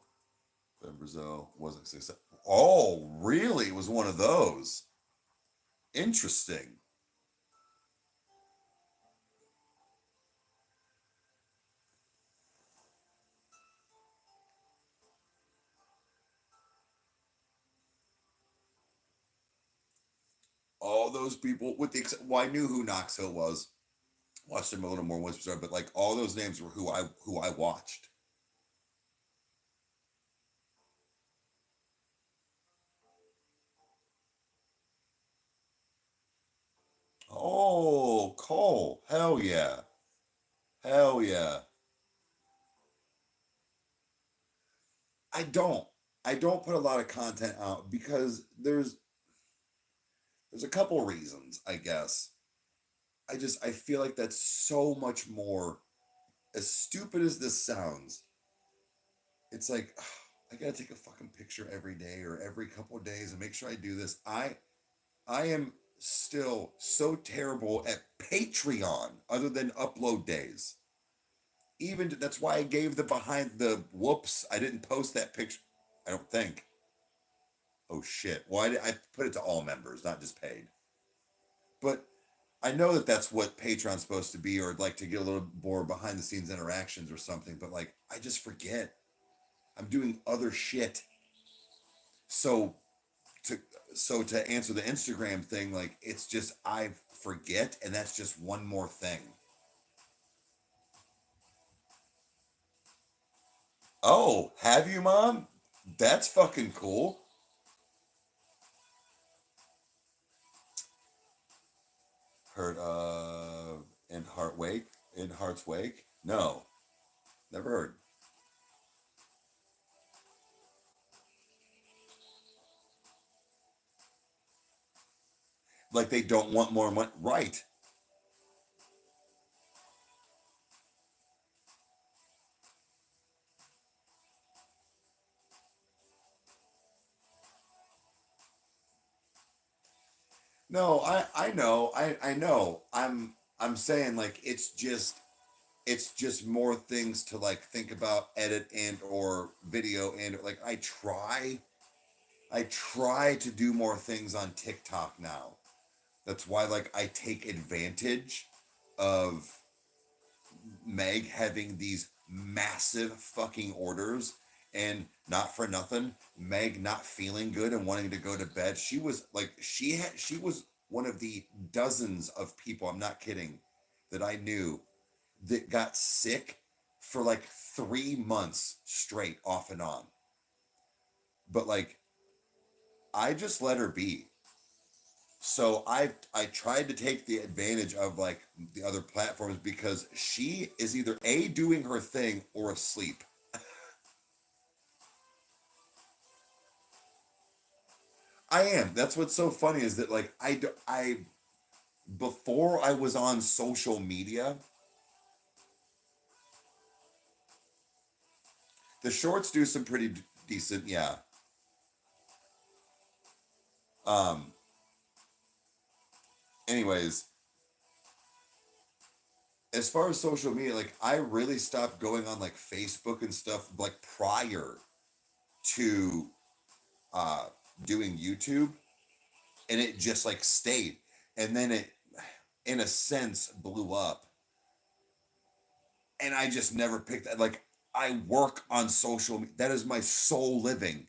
S1: but Brazil wasn't successful. Oh, really? It was one of those. Interesting. All those people, with the well, I knew who Knoxville was. Watched him a little more once we started, but like, all those names were who I watched. Oh, Cole, hell yeah, hell yeah. I don't, I don't put a lot of content out because there's a couple reasons, I guess. I feel like that's so much more. As stupid as this sounds, it's like, I gotta take a fucking picture every day or every couple of days and make sure I do this. I am still so terrible at Patreon, other than upload days. Even that's why I gave the behind the whoops. I didn't post that picture. I don't think. Oh shit. Well, I put it to all members, not just paid. But I know that that's what Patreon's supposed to be, or like to get a little more behind the scenes interactions or something. But like, I just forget. I'm doing other shit. So so to answer the Instagram thing, like it's just I forget, and that's just one more thing. Oh, have you, Mom? That's fucking cool. Heard in Heart Wake, in Heart's Wake? No, never heard. Like they don't want more money, right? No, I know, I know. I'm saying like it's just more things to like think about, edit and or video and like I try to do more things on TikTok now. That's why like I take advantage of Meg having these massive fucking orders, and not for nothing, Meg not feeling good and wanting to go to bed. She was like she was one of the dozens of people, I'm not kidding, that I knew that got sick for like 3 months straight off and on. But like I just let her be. So I tried to take the advantage of like the other platforms because she is either A doing her thing or asleep. I am. That's what's so funny is that like I before I was on social media, the shorts do some pretty decent, yeah. Um anyways, as far as social media, like I really stopped going on like Facebook and stuff like prior to uh doing YouTube, and it just like stayed, and then it in a sense blew up, and I just never picked that. Like I work on social media, that is my sole living,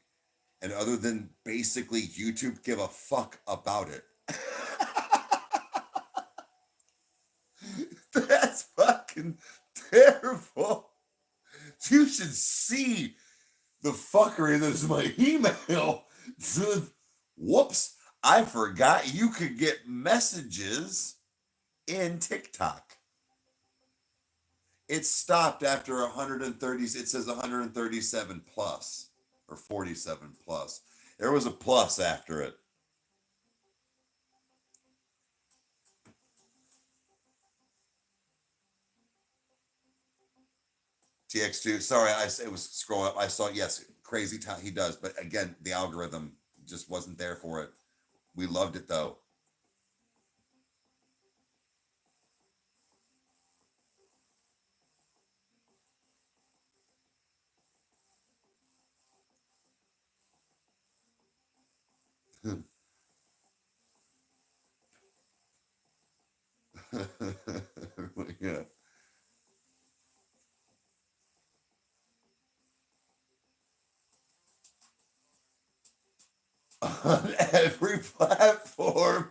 S1: and other than basically YouTube, give a fuck about it. That's fucking terrible. You should see the fuckery that's my email. Whoops, I forgot you could get messages in TikTok. It stopped after 130. It says 137 plus or 47 plus. There was a plus after it. TX2. Sorry, it was scrolling up. I saw, yes, crazy time he does, but again, the algorithm just wasn't there for it. We loved it though. Yeah. On every platform.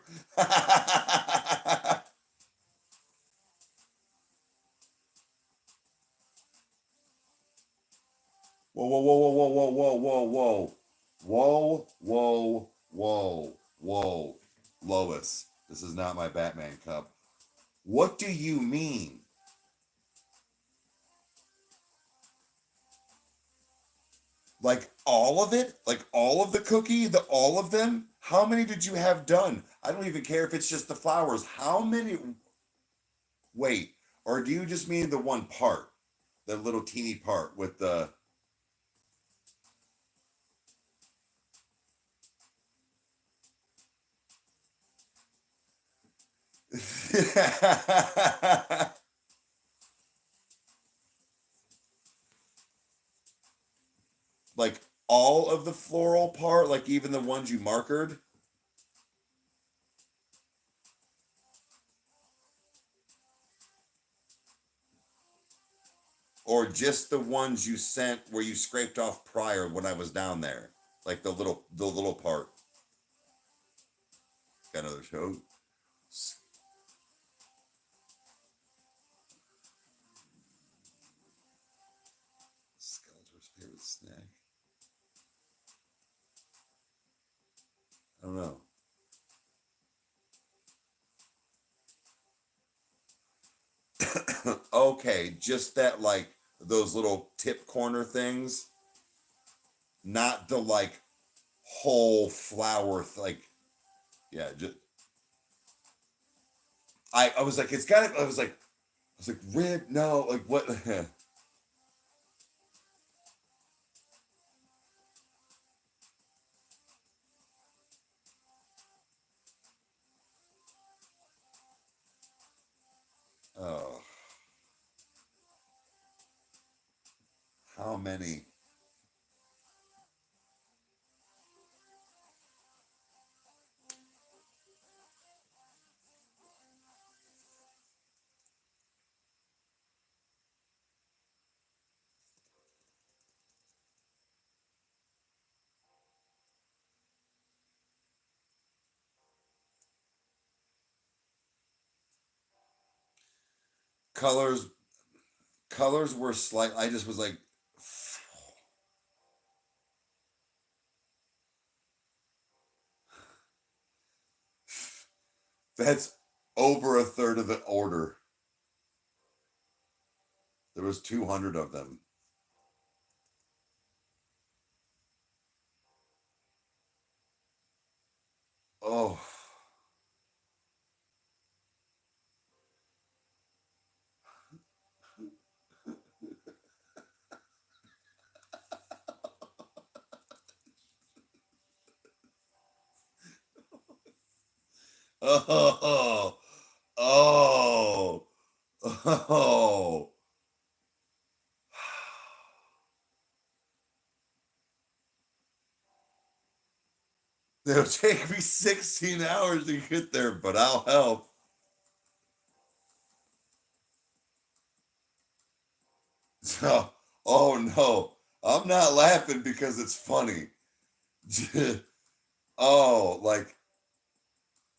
S1: Whoa, whoa, whoa, whoa, whoa, whoa, whoa, whoa, whoa, whoa, whoa, whoa, Lois, this is not my Batman cup. What do you mean? Like all of it? Like all of the cookie? The all of them? How many did you have done? I don't even care if it's just the flowers. How many? Wait, or do you just mean the one part? The little teeny part with the. Like all of the floral part, like even the ones you markered, or just the ones you sent where you scraped off prior when I was down there, like the little part. Got another show. Skeletor's favorite snack. I don't know. Okay, just that, like those little tip corner things, not the like whole flour. Like, yeah, just I was like, it's got. I was like, Rib, no, like what? Oh, how many? Colors, colors were slight. I just was like, that's over a third of the order. There was 200 of them. Oh, oh, oh, oh. It'll take me 16 hours to get there, but I'll help. So, oh no, I'm not laughing because it's funny. Oh, like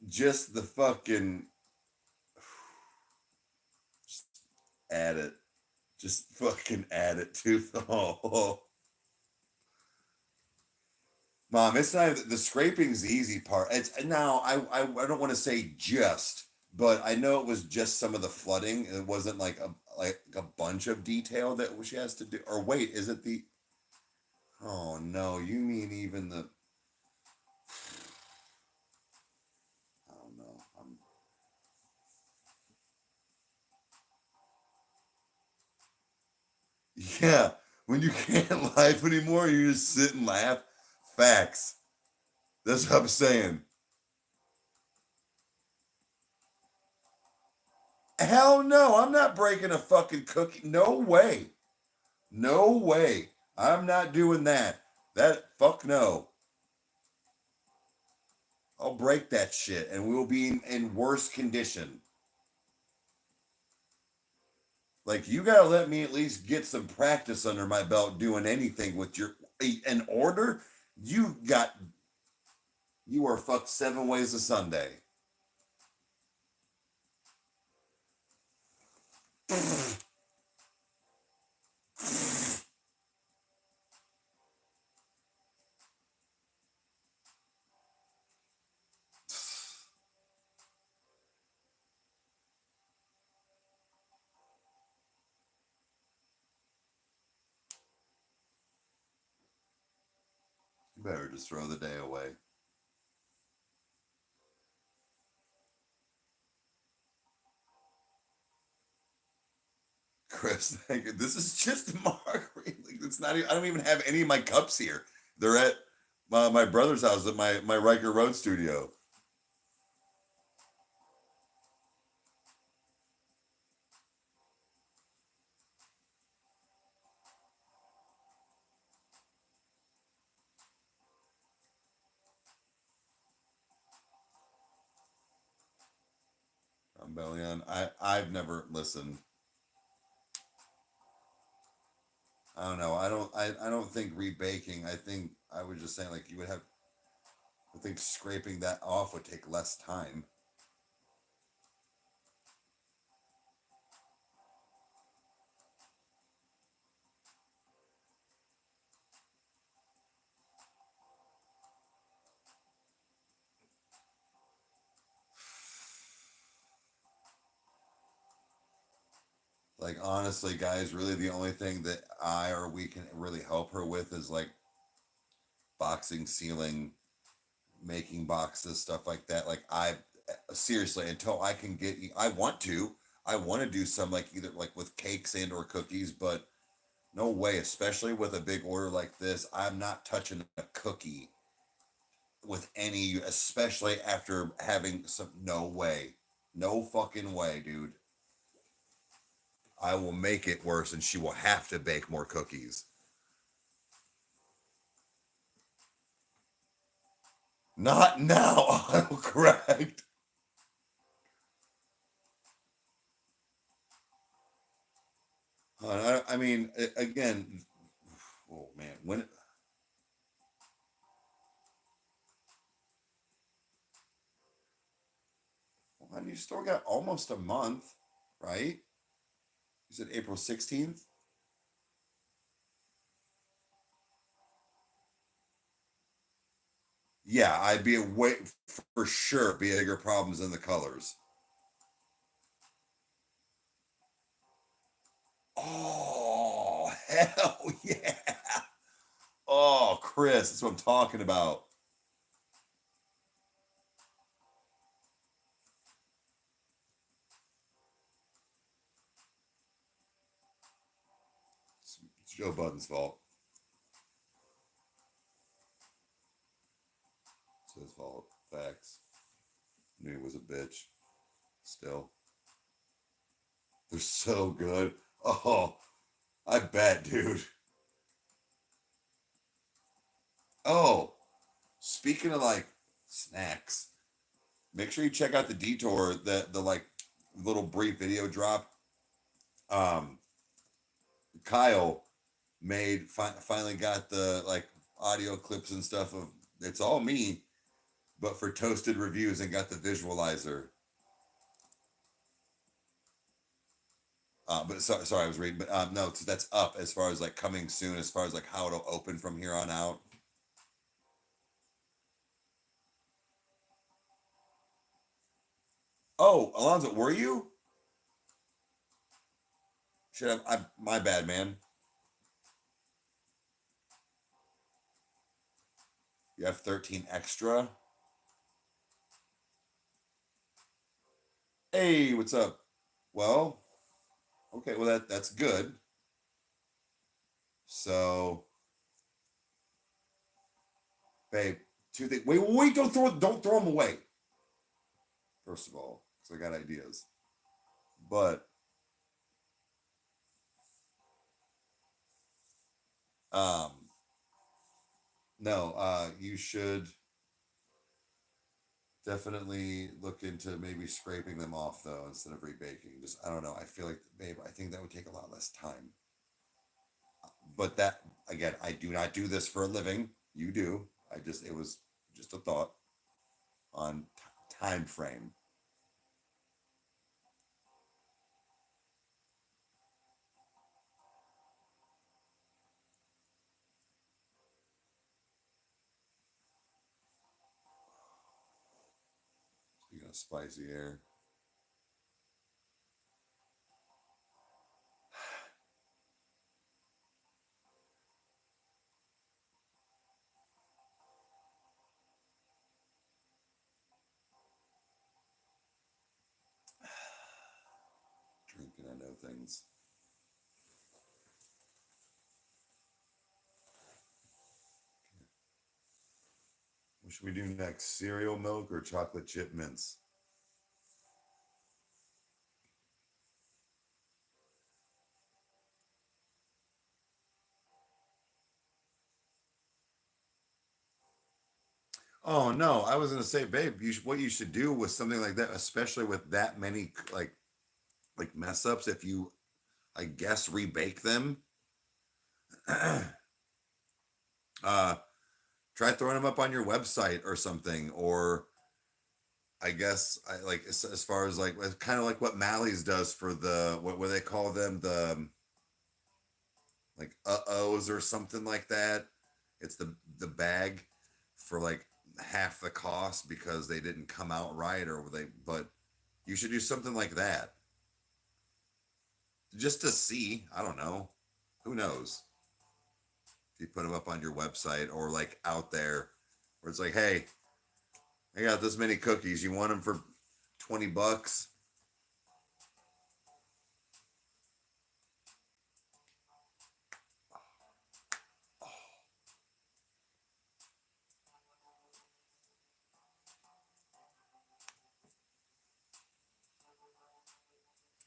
S1: just the fucking just add it. Just fucking add it to the Mom, it's not the scraping's the easy part. It's now I don't want to say just, but I know it was just some of the flooding. It wasn't like a bunch of detail that she has to do. Or wait, is it the? Oh no, you mean even the? I don't know. Yeah, when you can't laugh anymore, you just sit and laugh. Facts. That's what I'm saying. Hell no, I'm not breaking a fucking cookie. No way. No way. I'm not doing that. That fuck no. I'll break that shit and we'll be in worse condition. Like you gotta let me at least get some practice under my belt doing anything with your an order. You got you are fucked 7 ways a Sunday. You better just throw the day away. Chris, this is just margarine. Like, it's not. I don't even have any of my cups here. They're at my brother's house at my Rykerroad studio. I'm Bellion. I've never listened. I don't know. I don't think rebaking. I think I was just saying like you would have. I think scraping that off would take less time. Like, honestly, guys, really the only thing that I or we can really help her with is like boxing, sealing, making boxes, stuff like that. Like, I seriously, until I can get, I want to do some like either like with cakes and or cookies, but no way, especially with a big order like this, I'm not touching a cookie with any, especially after having some, no way. No fucking way, dude. I will make it worse and she will have to bake more cookies. Not now, I'm correct. I mean, again, oh man, when, well, you still got almost a month, right? You said April 16th? Yeah, I'd be away for sure, bigger problems in the colors. Oh, hell yeah. Oh, Chris, that's what I'm talking about. It's Joe Budden's fault. It's his fault. Facts. Knew he was a bitch. Still. They're so good. Oh, I bet, dude. Oh, speaking of like snacks, make sure you check out the detour, the like little brief video drop. Um, Kyle finally got the like audio clips and stuff of it's all me, but for toasted reviews and got the visualizer. But sorry, I was reading, but no, so that's up as far as like coming soon, as far as like how it'll open from here on out. Oh, Alonzo, were you? Should have. My bad, man. You have 13 extra. Hey, what's up? Well, okay, well that's good. So, babe, two things. Wait, don't throw them away. First of all, because I got ideas. But um, no, you should definitely look into maybe scraping them off though instead of rebaking. Just I don't know. I feel like, babe, I think that would take a lot less time. But that again, I do not do this for a living. You do. I just it was just a thought on time frame. Speaking of spicy air, drinking, I know things. What should we do next? Cereal milk or chocolate chip mints? Oh no, I was gonna say, babe, what you should do with something like that, especially with that many like mess ups, if you, I guess, rebake them. uh, Try throwing them up on your website or something, or I guess I like as far as like kind of like what Mally's does for the what they call them, the like ohs or something like that. It's the bag for like half the cost because they didn't come out right, or they, but you should do something like that just to see. I don't know. Who knows? If you put them up on your website or like out there where it's like, hey, I got this many cookies. You want them for $20?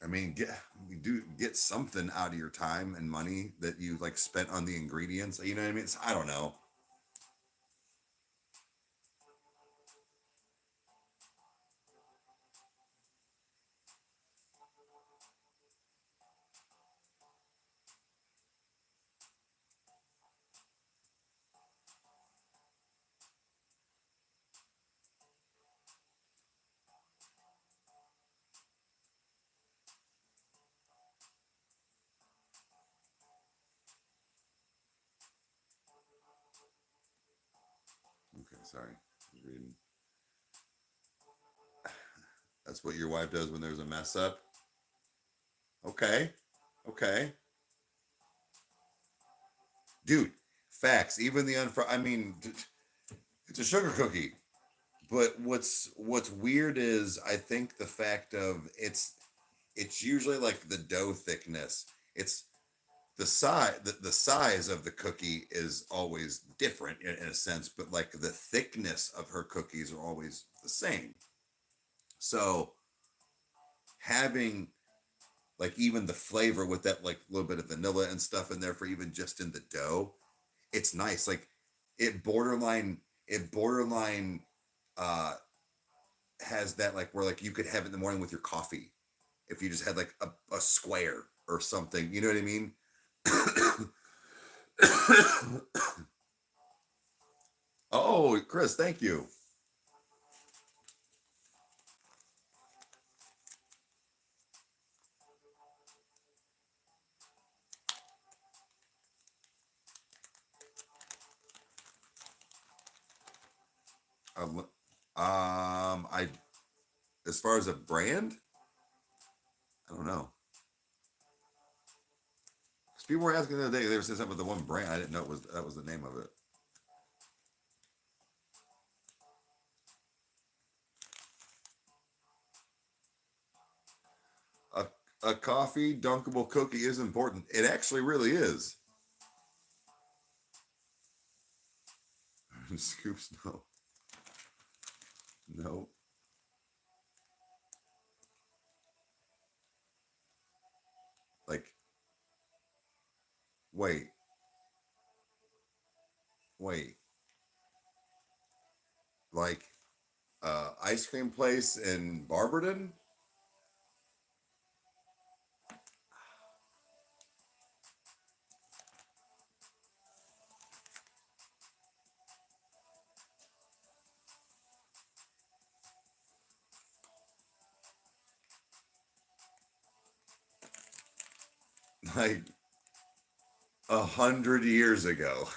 S1: I mean, get something out of your time and money that you like spent on the ingredients. You know what I mean? I don't know. Okay, sorry. I was reading. That's what your wife does when there's a mess up. Okay, okay, dude. Facts. Even the unfried. I mean, it's a sugar cookie. But what's weird is I think the fact of it's usually like the dough thickness. It's the size of the cookie is always different in a sense, but like the thickness of her cookies are always the same. So having like even the flavor with that like little bit of vanilla and stuff in there for even just in the dough, it's nice. Like it borderline uh has that like where like you could have it in the morning with your coffee if you just had like a square or something. You know what I mean? Oh, Chris, thank you. I as far as a brand, I don't know. 'Cause people were asking the other day, they were saying something about the one brand. I didn't know it was that was the name of it. A a coffee dunkable cookie is important. It actually really is. Scoops, no, no. Like, wait, wait. Like, ice cream place in Barberton. Like 100 years ago.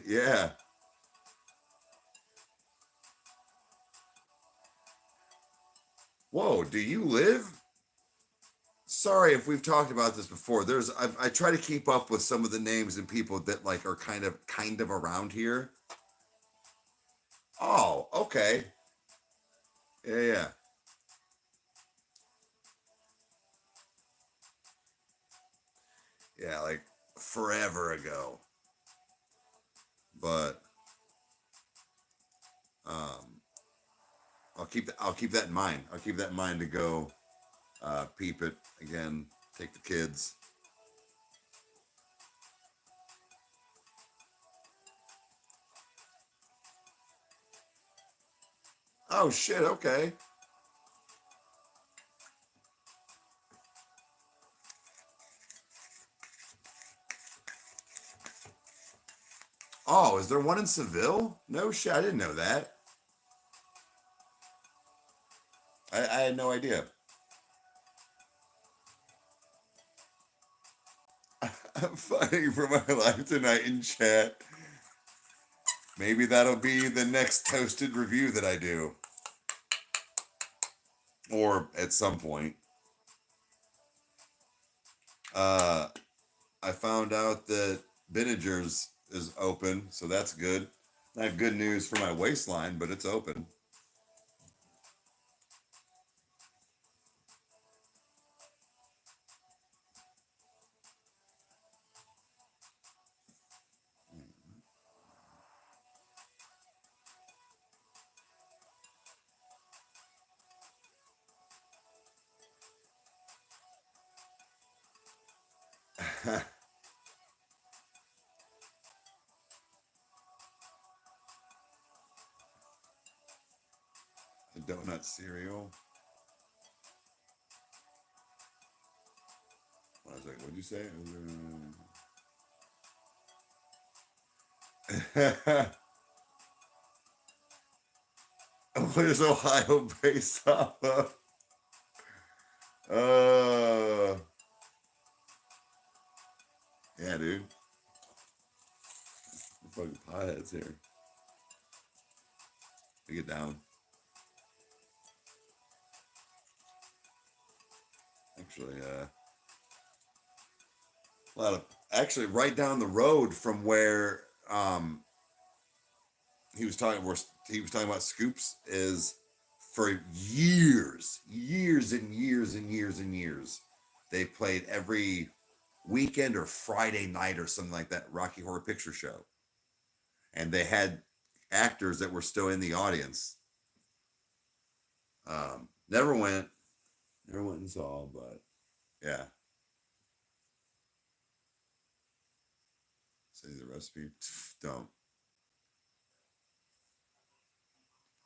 S1: Yeah. Whoa, do you live? Sorry if we've talked about this before. I try to keep up with some of the names and people that like are kind of around here. Oh, okay. Yeah, yeah. Yeah, like forever ago. But um I'll keep that in mind. I'll keep that in mind to go peep it again. Take the kids. Oh shit! Okay. Oh, is there one in Seville? No shit. I didn't know that. I had no idea. I'm fighting for my life tonight in chat. Maybe that'll be the next toasted review that I do. Or at some point. I found out that Binninger's is open, so that's good. Not good news for my waistline, but it's open. A donut cereal. I was like, what'd you say? What is Ohio based off of? Yeah, dude. The fucking potheads here. Take it down. Actually, a lot of actually right down the road from where he was talking about Scoops is for years and years. They played every weekend or Friday night or something like that, Rocky Horror Picture Show. And they had actors that were still in the audience. Never went and saw, but yeah. Say the recipe. Don't.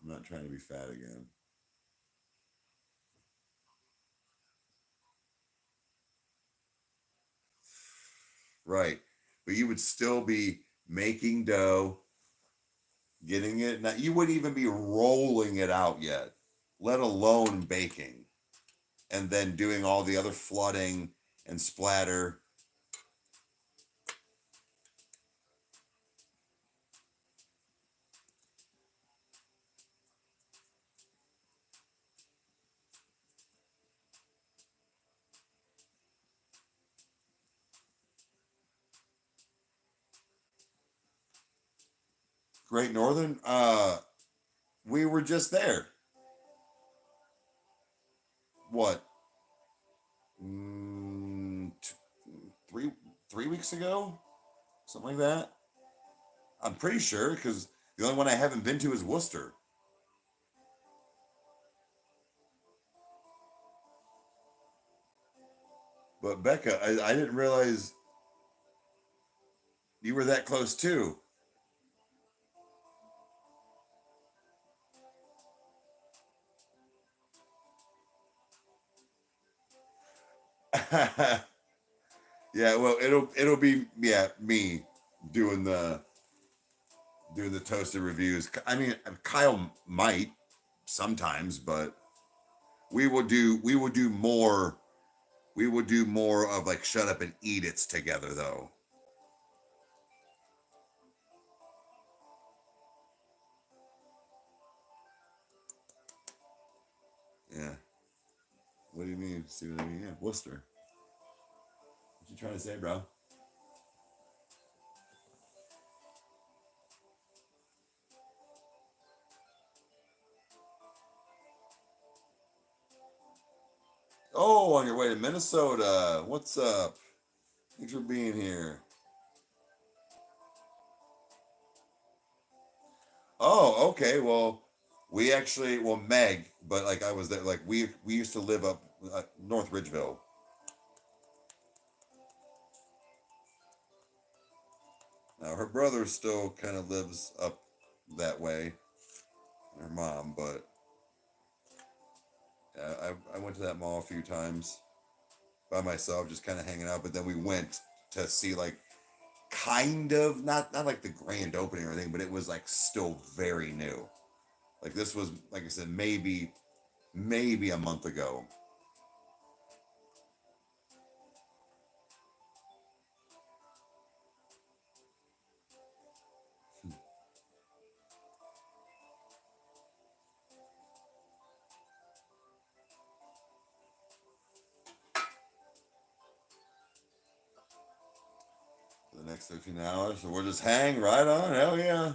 S1: I'm not trying to be fat again. Right. But you would still be making dough, getting it. Now, you wouldn't even be rolling it out yet, let alone baking. And then doing all the other flooding and splatter. Great Northern, we were just there. What? Mm, 3 weeks ago? Something like that. I'm pretty sure because the only one I haven't been to is Worcester. But Becca, I didn't realize you were that close too. Yeah, well, it'll be me doing the toasted reviews. I mean, Kyle might sometimes, but we will do more of like shut up and eat it's together though. Yeah. What do you mean? See what I mean? Yeah, Worcester. What you trying to say, bro? Oh, on your way to Minnesota. What's up? Thanks for being here. Oh, okay. Well, We actually, well, Meg, but like I was there, like we used to live up North Ridgeville. Now her brother still kind of lives up that way, her mom, but yeah, I went to that mall a few times by myself, just kind of hanging out. But then we went to see like kind of not like the grand opening or anything, but it was like still very new. Like this was, like I said, maybe a month ago. For the next 15 hours, so we'll just hang right on. Hell yeah.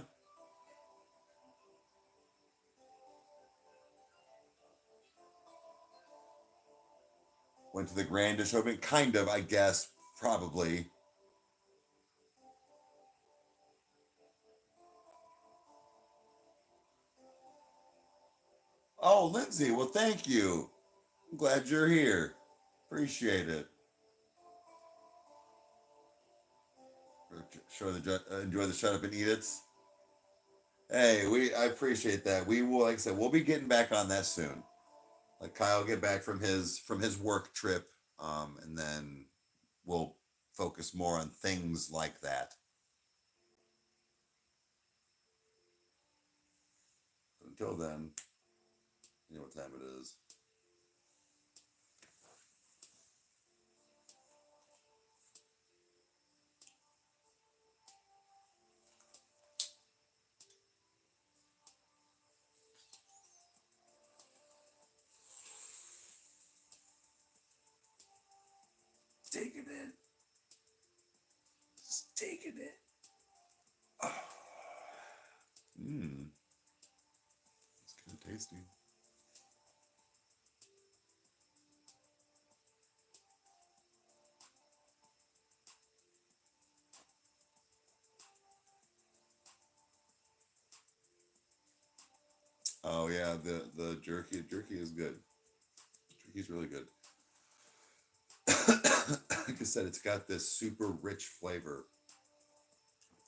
S1: Went to the grandish opening, kind of, I guess, probably. Oh, Lindsay, well, thank you. I'm glad you're here. Appreciate it. Enjoy the shut up and eat it. Hey, I appreciate that. We will, like I said, we'll be getting back on that soon. Like Kyle will get back from his work trip, and then we'll focus more on things like that. But until then, you know what time it is. Taking it. Just taking it. Oh. Mmm. It's kind of tasty. Oh yeah, the jerky is good. Jerky's really good. Like I said, it's got this super rich flavor,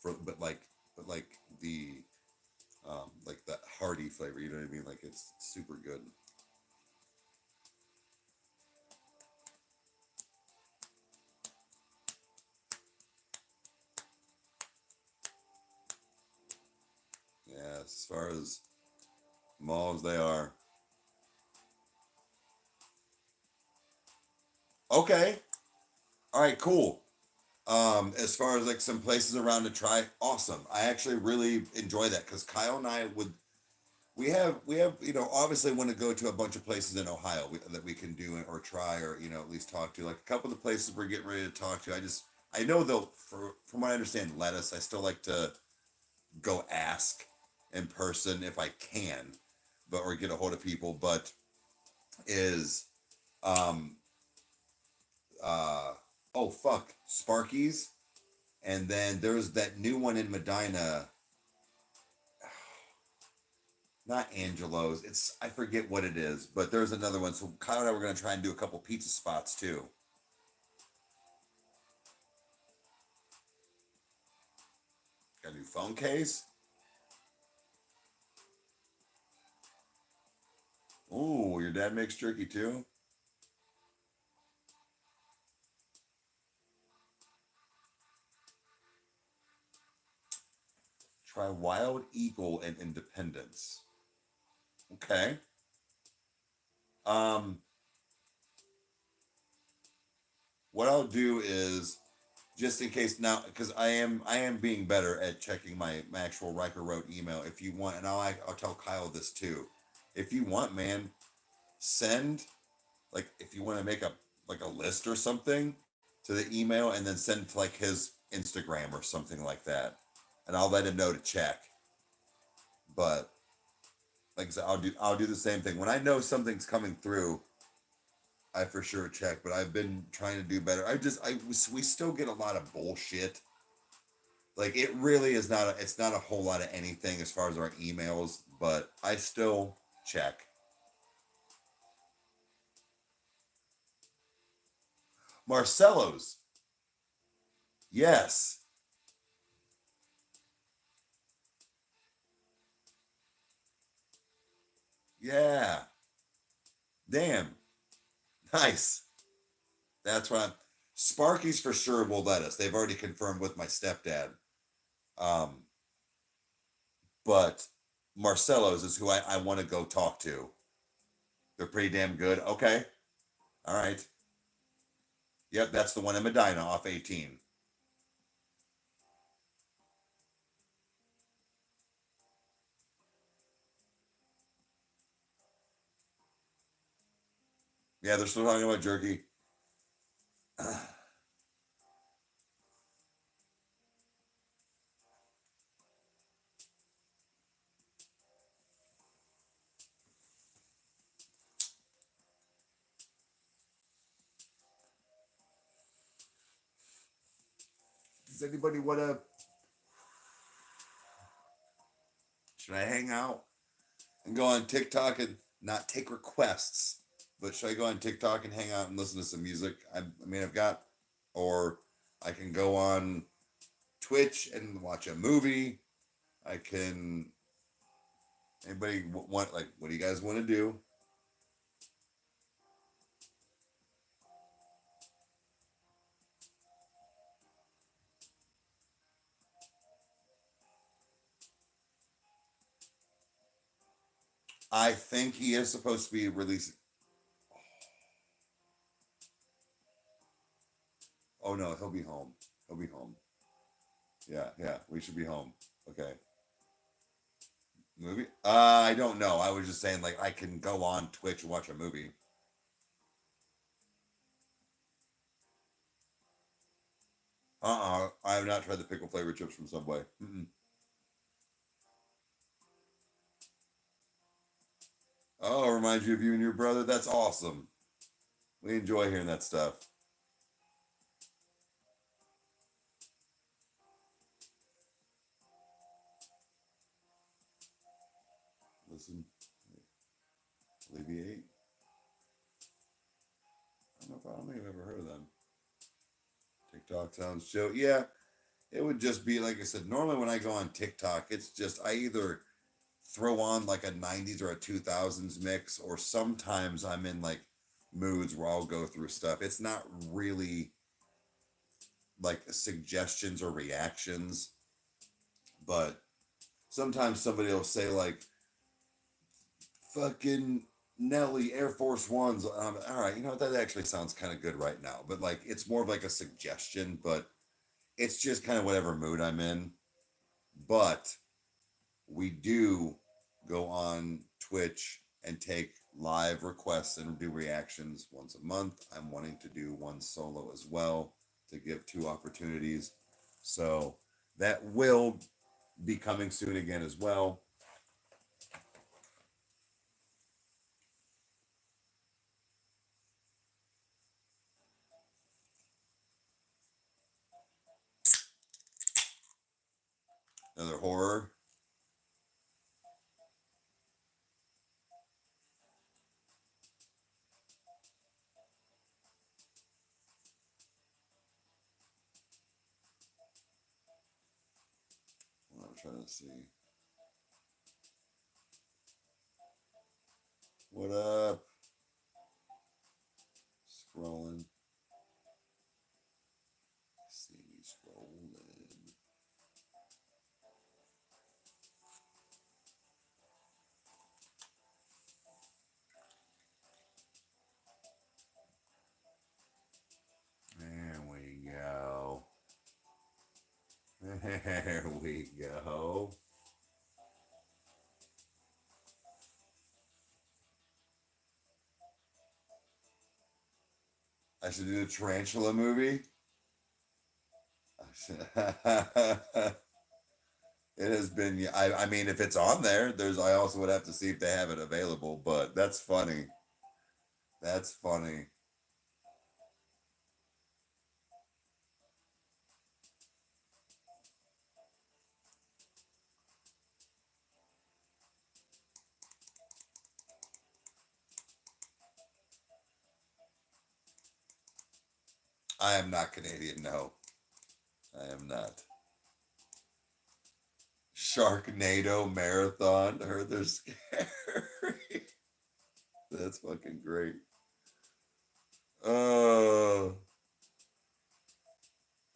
S1: but like the like that hearty flavor. You know what I mean? Like it's super good. Yeah, as far as malls, they are okay. All right, cool. As far as like some places around to try, awesome. I actually really enjoy that because Kyle and I would we have obviously want to go to a bunch of places in Ohio that we can do or try or at least talk to, like a couple of the places we're getting ready to talk to. I know they'll, from what I understand, let us. I still like to go ask in person if I can, but or get a hold of people. But is um uh oh fuck Sparky's, and then there's that new one in Medina, not Angelo's. It's, I forget what it is, but there's another one. So Kyle and I were gonna try and do a couple pizza spots too. Got a new phone case. Ooh, your dad makes jerky too. Try Wild Eagle and Independence. Okay. Um, what I'll do is, just in case now, because I am being better at checking my actual Rykerroad email. If you want, and I'll tell Kyle this too. If you want, man, send, like, if you want to make a list or something to the email, and then send to like his Instagram or something like that, and I'll let him know to check. But like I said, I'll do the same thing when I know something's coming through. I for sure check, but I've been trying to do better. We still get a lot of bullshit. Like it really is not it's not a whole lot of anything as far as our emails, but I still check. Marcello's. Yes. Yeah. Damn. Nice. That's what Sparky's for sure will let us. They've already confirmed with my stepdad. Um, but Marcello's is who I want to go talk to. They're pretty damn good. Okay. All right. Yep, that's the one in Medina off 18. Yeah, they're still talking about jerky. Does anybody want to? Should I hang out and go on TikTok and not take requests? But should I go on TikTok and hang out and listen to some music? I mean, I've got, or I can go on Twitch and watch a movie. I can. Anybody want, like, what do you guys want to do? I think he is supposed to be releasing. Oh no, he'll be home. He'll be home. Yeah, yeah, we should be home. Okay. Movie? I don't know. I was just saying, like, I can go on Twitch and watch a movie. I have not tried the pickle flavor chips from Subway. Mm-mm. Oh, reminds you of you and your brother. That's awesome. We enjoy hearing that stuff. Listen, Alleviate. I don't think I've ever heard of them. TikTok sounds show. Yeah, it would just be like I said. Normally, when I go on TikTok, it's just I either throw on like a 90s or a 2000s mix, or sometimes I'm in like moods where I'll go through stuff. It's not really like suggestions or reactions, but sometimes somebody will say like fucking Nelly Air Force Ones. All right, you know what? That actually sounds kind of good right now, but like it's more of like a suggestion, but it's just kind of whatever mood I'm in. But we do go on Twitch and take live requests and do reactions once a month. I'm wanting to do one solo as well to give two opportunities. So that will be coming soon again as well. Another horror. I'm trying to see. What up? Scrolling. See me scrolling. There we go. There we go. I should do the tarantula movie. It has been. I mean, if it's on there, there's. I also would have to see if they have it available. But that's funny. That's funny. I am not Canadian. No, I am not. Sharknado Marathon. Heard they're scary. That's fucking great. Oh,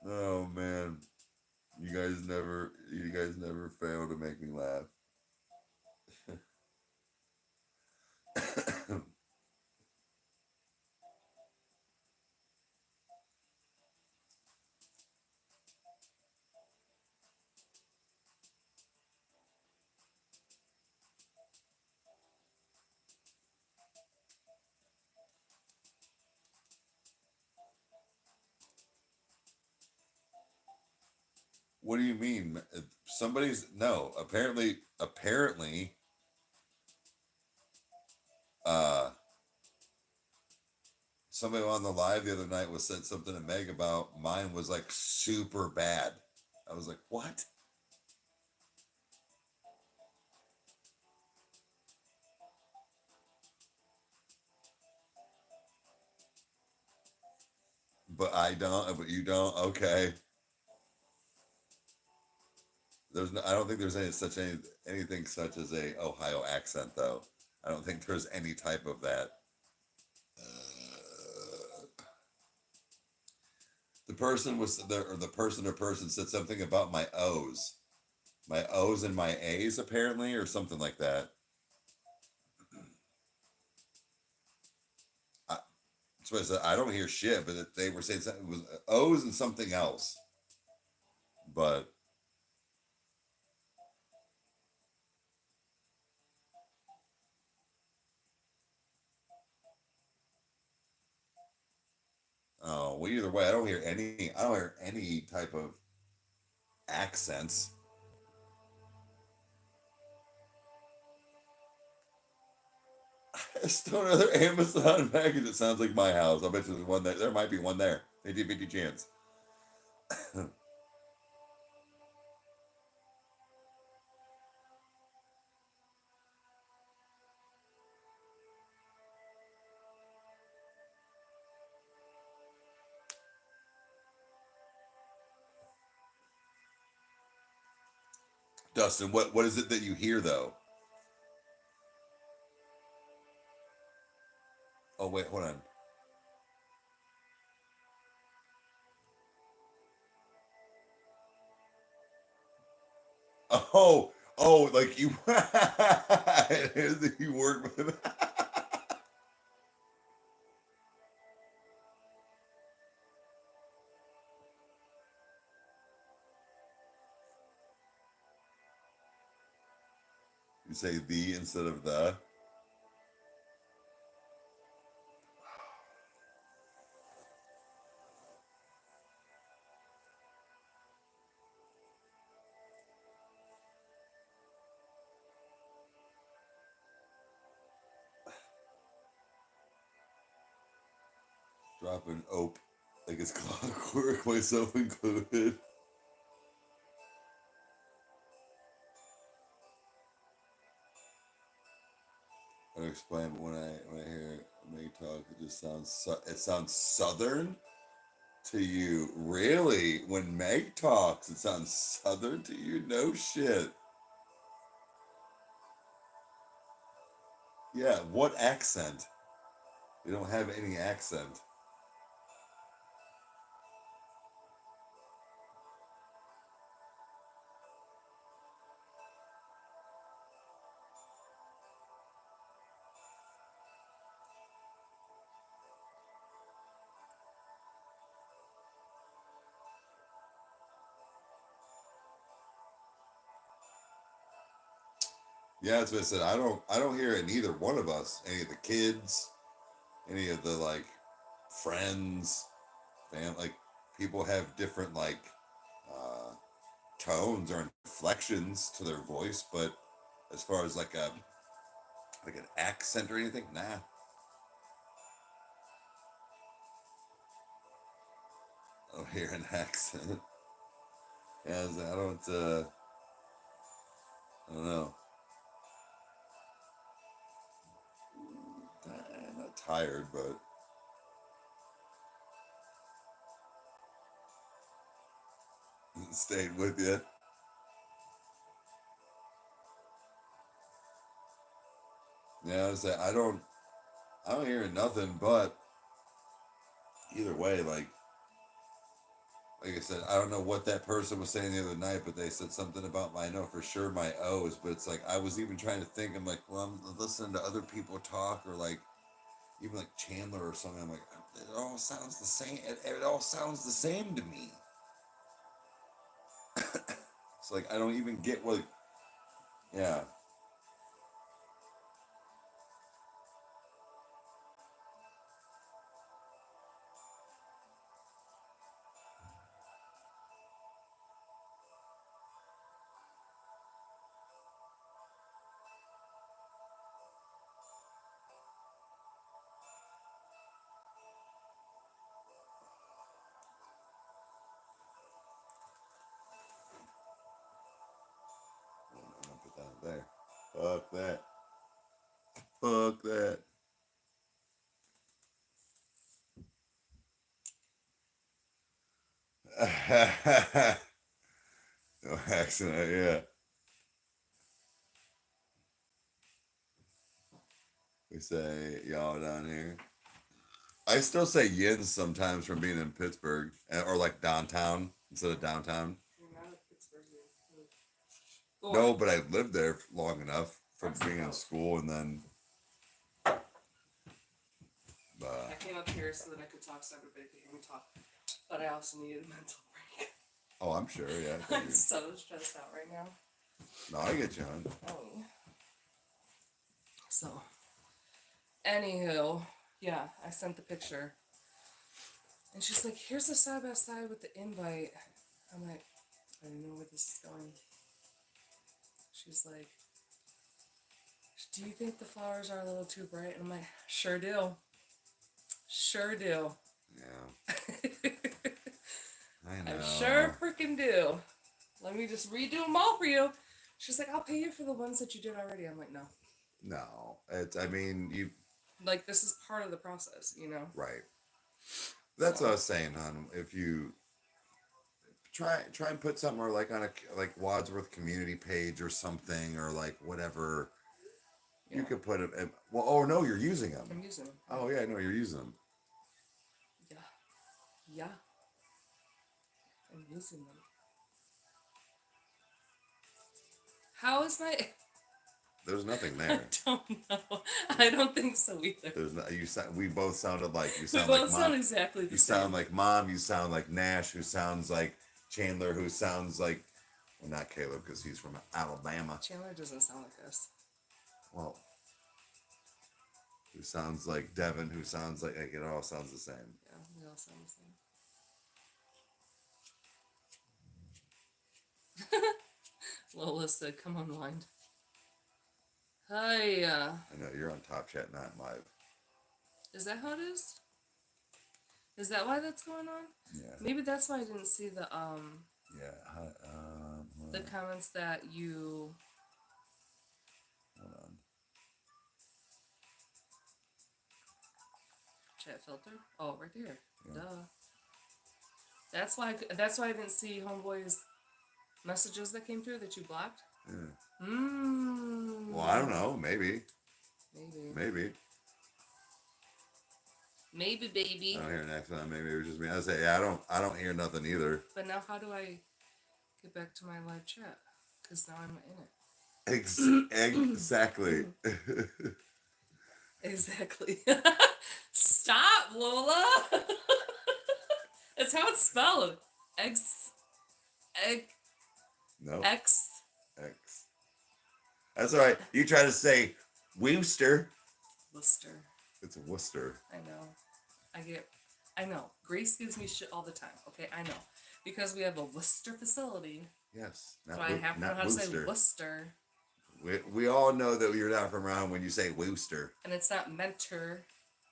S1: oh man. You guys never fail to make me laugh. What do you mean? Somebody's no. Apparently, uh, somebody on the live the other night was said something to Meg about mine was like super bad. I was like, what? But I don't. But you don't. Okay. There's no. I don't think there's anything such as a Ohio accent though. I don't think there's any type of that. The person was there, or the person or person said something about my O's and my A's apparently, or something like that. I, that's what I said. I don't hear shit, but they were saying something, it was O's and something else. But oh, well, either way, I don't hear any. I don't hear any type of accents. Still another Amazon package. It sounds like my house. I bet you there's one there. There might be one there. 50-50 chance. Dustin, what is it that you hear though? Oh wait, hold on. Oh, like you. It is that you work with. You say the instead of the. Dropping ope like it's clockwork, myself included. I'll explain, but when I hear Meg talk, it just sounds southern to you. Really? When Meg talks, it sounds southern to you? No shit. Yeah, what accent? You don't have any accent. Yeah, that's what I said. I don't hear it in either one of us. Any of the kids, any of the like friends, fam, like people have different like uh tones or inflections to their voice, but as far as like an accent or anything, nah. I don't hear an accent. Yeah, I don't know. I'm not tired, but stayed with you. Yeah, I don't hear nothing, but either way, like I said, I don't know what that person was saying the other night, but they said something about I know for sure my O's, but it's like I was even trying to think. I'm like, well, I'm listening to other people talk, or like even like Chandler or something. I'm like, it all sounds the same. It all sounds the same to me. It's like I don't even get what. Yeah. I'm gonna put that there. Fuck that. Fuck that. No accident, yeah. We say y'all down here. I still say yins sometimes from being in Pittsburgh or like downtown instead of downtown.
S2: You're not a Pittsburgh.
S1: No, but I lived there long enough from being in school and then.
S2: I came up here so that I could talk so everybody could hear me talk, but I also needed a mental break.
S1: Oh, I'm sure, yeah.
S2: I'm so stressed out right now.
S1: No, I get you, hon.
S2: Oh. So, anywho, yeah, I sent the picture. And she's like, here's the side by side with the invite. I'm like, I don't know where this is going. She's like, do you think the flowers are a little too bright? And I'm like, sure do. Sure do.
S1: Yeah. I know.
S2: I sure freaking do. Let me just redo them all for you. She's like, I'll pay you for the ones that you did already. I'm like, no.
S1: No. I mean, you.
S2: Like, this is part of the process, you know?
S1: Right. That's what I was saying, hon. If you try and put something or like on a like Wadsworth community page or something or like whatever, you could put it. Well, oh no, you're using them.
S2: I'm using them.
S1: Oh yeah, I know you're using them.
S2: Yeah. Yeah. I'm using them. How is my...
S1: There's nothing there.
S2: I don't know. I don't think so either.
S1: There's not. We both sounded like you sound
S2: we both
S1: like mom.
S2: sound exactly the
S1: you
S2: same.
S1: sound like mom. You sound like Nash, who sounds like Chandler, who sounds like well, not Caleb because he's from Alabama.
S2: Chandler doesn't sound like us.
S1: Well, who sounds like Devin? Who sounds like it all sounds the same.
S2: Yeah, we all sound the same. Lola said, "Come unwind." Hi.
S1: I know you're on Top Chat, not live.
S2: Is that how it is? Is that why that's going on?
S1: Yeah.
S2: Maybe that's why I didn't see the
S1: Yeah.
S2: the comments that you.
S1: Hold on.
S2: Chat filter. Oh, right there.
S1: Yeah.
S2: Duh. That's why I didn't see Homeboy's messages that came through that you blocked.
S1: Yeah.
S2: Well,
S1: I don't know. Maybe.
S2: Maybe, baby.
S1: I don't hear an accent. Maybe it was just me. I say, yeah, I don't hear nothing either.
S2: But now, how do I get back to my live chat? Because now I'm in it.
S1: Exactly.
S2: Exactly. Stop, Lola. That's how it's spelled.
S1: No.
S2: X.
S1: That's all right. You try to say Worcester.
S2: Worcester.
S1: It's Worcester.
S2: I know. Grace gives me shit all the time. Okay, I know. Because we have a Worcester facility.
S1: Yes.
S2: So I have to know how to say Worcester.
S1: We all know that you're not from around when you say Worcester.
S2: And it's not mentor.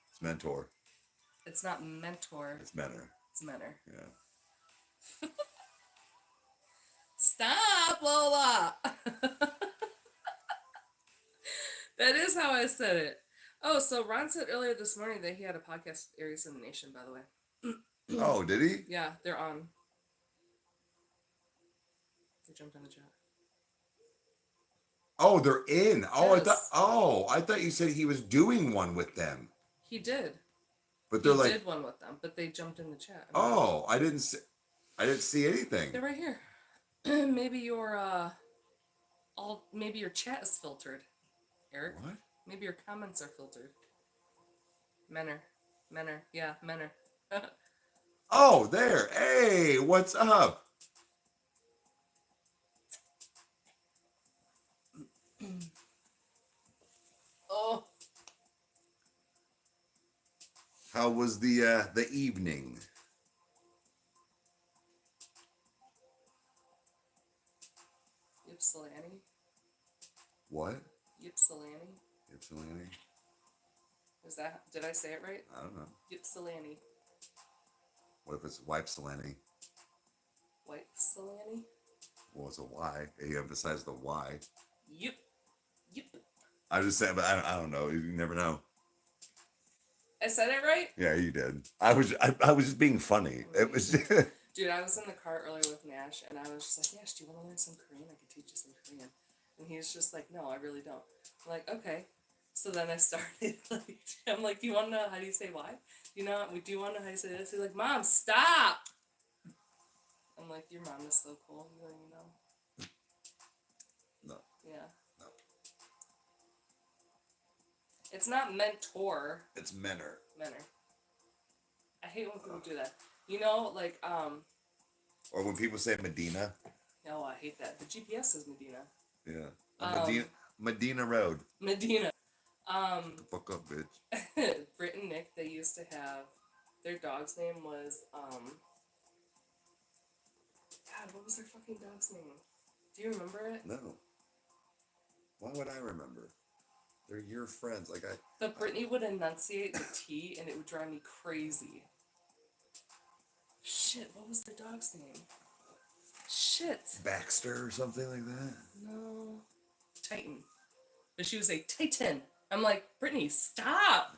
S1: It's mentor.
S2: It's not mentor.
S1: It's mentor.
S2: It's mentor.
S1: Yeah.
S2: Stop, Lola. That is how I said it. Oh, so Ron said earlier this morning that he had a podcast with Aries in the Nation, by the way.
S1: Oh, did he?
S2: Yeah, they're on. They jumped in the chat.
S1: Oh, they're in. Oh,
S2: Yes.
S1: I thought you said he was doing one with them.
S2: He did.
S1: But they're
S2: He did one with them, but they jumped in the chat.
S1: Oh, I didn't see anything.
S2: They're right here. Maybe your maybe your chat is filtered, Eric.
S1: What?
S2: Maybe your comments are filtered. Menor. Yeah, Menor.
S1: Oh, there. Hey, what's up?
S2: Oh.
S1: How was the evening?
S2: Ypsilanti.
S1: What?
S2: Ypsilanti.
S1: Ypsilanti?
S2: Did I say it right?
S1: I don't know.
S2: Ypsilanti.
S1: What if it's Ypsilanti?
S2: Ypsilanti?
S1: Well, it's a Y. He emphasized the Y.
S2: Yep.
S1: I just said, but I don't know. You never know.
S2: I said it right?
S1: Yeah, you did. I was just being funny. It was.
S2: Dude, I was in the car earlier with Nash, and I was just like, Nash, do you want to learn some Korean? I could teach you some Korean. And he was just like, no, I really don't. I'm like, okay. So then I started, like, I'm like, do you want to know how do you say why? Do you want to know how you say this? He's like, Mom, stop! I'm like, your mom is so cool. You don't even know.
S1: No.
S2: Yeah.
S1: No.
S2: It's not mentor.
S1: It's Menor.
S2: Menor. I hate when people do that. You know, like,
S1: Or when people say Medina.
S2: no, I hate that. The GPS says Medina.
S1: Yeah. Medina Road.
S2: Medina.
S1: Fuck up, bitch.
S2: Britt and Nick, they used to have, their dog's name was, God, what was their fucking dog's name? Do you remember it?
S1: No. Why would I remember? They're your friends. Like
S2: But Brittany would enunciate the T, and it would drive me crazy. Shit, what was their dog's name? Shit.
S1: Baxter or something like that?
S2: No. Titan. But she would say, Titan. I'm like, Brittany, stop.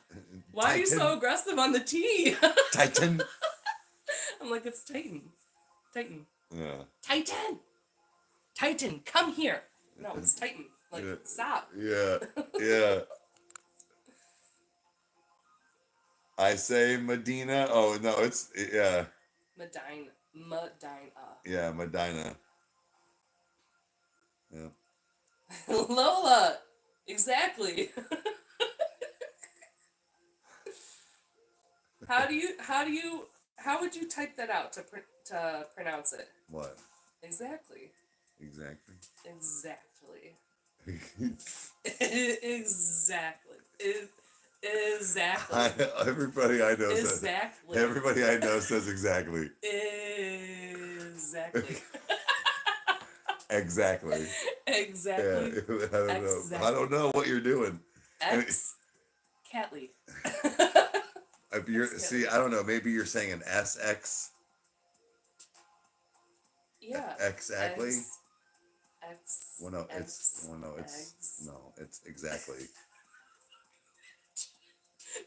S2: Why
S1: Titan.
S2: are you so aggressive on the T?
S1: Titan.
S2: I'm like, it's Titan. Titan.
S1: Yeah.
S2: Titan. Titan, come here. No, it's Titan. Like,
S1: yeah.
S2: Stop.
S1: Yeah. Yeah. I say Medina. Oh, no, it's, yeah.
S2: Medina.
S1: Yeah, Medina. Yeah.
S2: Lola. Exactly. How would you type that out to pronounce it?
S1: What?
S2: Exactly.
S1: Exactly.
S2: Exactly. Exactly. Exactly.
S1: Everybody I know
S2: exactly.
S1: says. Everybody I know says exactly.
S2: Exactly.
S1: Exactly.
S2: Exactly.
S1: Yeah, I don't know. I don't know what you're doing.
S2: Catley.
S1: If you're I don't know. Maybe you're saying an SX.
S2: Yeah.
S1: Exactly.
S2: X.
S1: Well, no, it's exactly.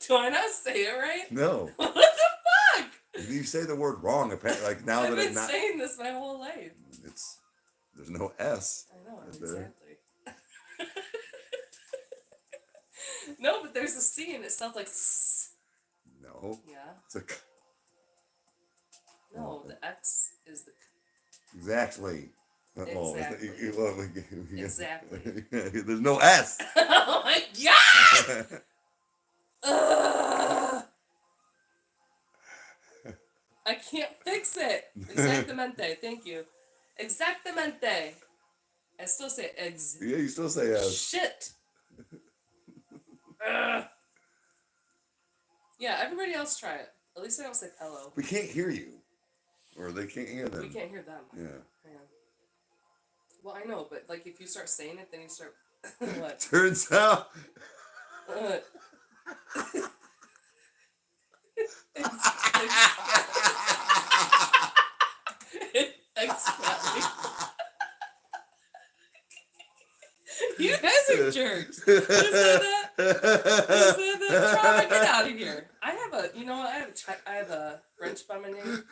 S2: Do I not say it right?
S1: No.
S2: What the fuck?
S1: You say the word wrong. Apparently, like now
S2: I've
S1: that
S2: been
S1: it's not
S2: saying this my whole life.
S1: There's no S.
S2: I know,
S1: right
S2: exactly. No, but there's a C and it sounds like S.
S1: No.
S2: Yeah.
S1: It's a K.
S2: No, the X is the K.
S1: Exactly.
S2: Exactly. Exactly.
S1: There's no S.
S2: Oh my god! I can't fix it. Exactamente. Thank you. Exactamente. I still say eggs.
S1: Yeah, you still say S.
S2: Shit. Yeah, everybody else try it. At least I don't say hello.
S1: We can't hear you. Or they can't hear them.
S2: We can't hear them.
S1: Yeah.
S2: Well, I know, but like if you start saying it, then you start. What?
S1: Turns out.
S2: What? You guys are jerks. Who said that? Who said that? Try to get out of here. I have a, you know what? I have a French by my name.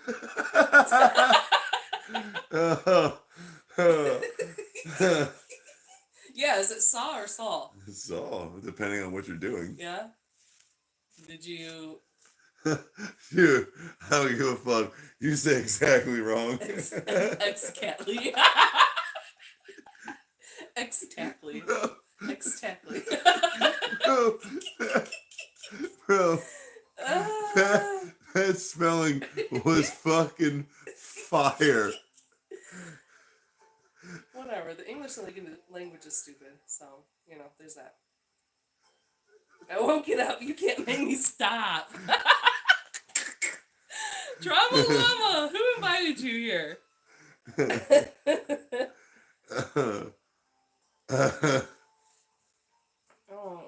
S2: Yeah, is it saw or saw?
S1: So, depending on what you're doing.
S2: Yeah. Did you
S1: Dude, I don't give a fuck. You say exactly wrong.
S2: Exactly. Exactly.
S1: Bro,
S2: Exactly.
S1: bro, bro, that spelling was fucking fire.
S2: Whatever. The English language is stupid, so there's that. I won't get up. You can't make me stop. Drama Llama, who invited you here? Oh.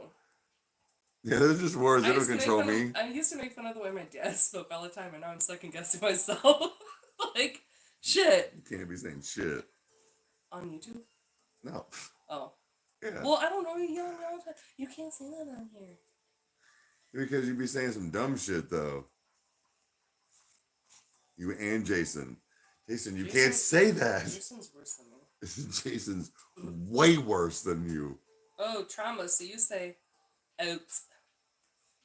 S1: Yeah, there's just words that don't control me.
S2: I used to make fun of the way my dad spoke all the time, and now I'm second guessing myself. Like, shit.
S1: You can't be saying shit.
S2: On YouTube?
S1: No.
S2: Oh.
S1: Yeah.
S2: Well, I don't know. You can't say that on here.
S1: Because you be saying some dumb shit, though. You and Jason. Jason, you can't say that.
S2: Jason's worse than me.
S1: Jason's way worse than you.
S2: Oh, trauma. So you say out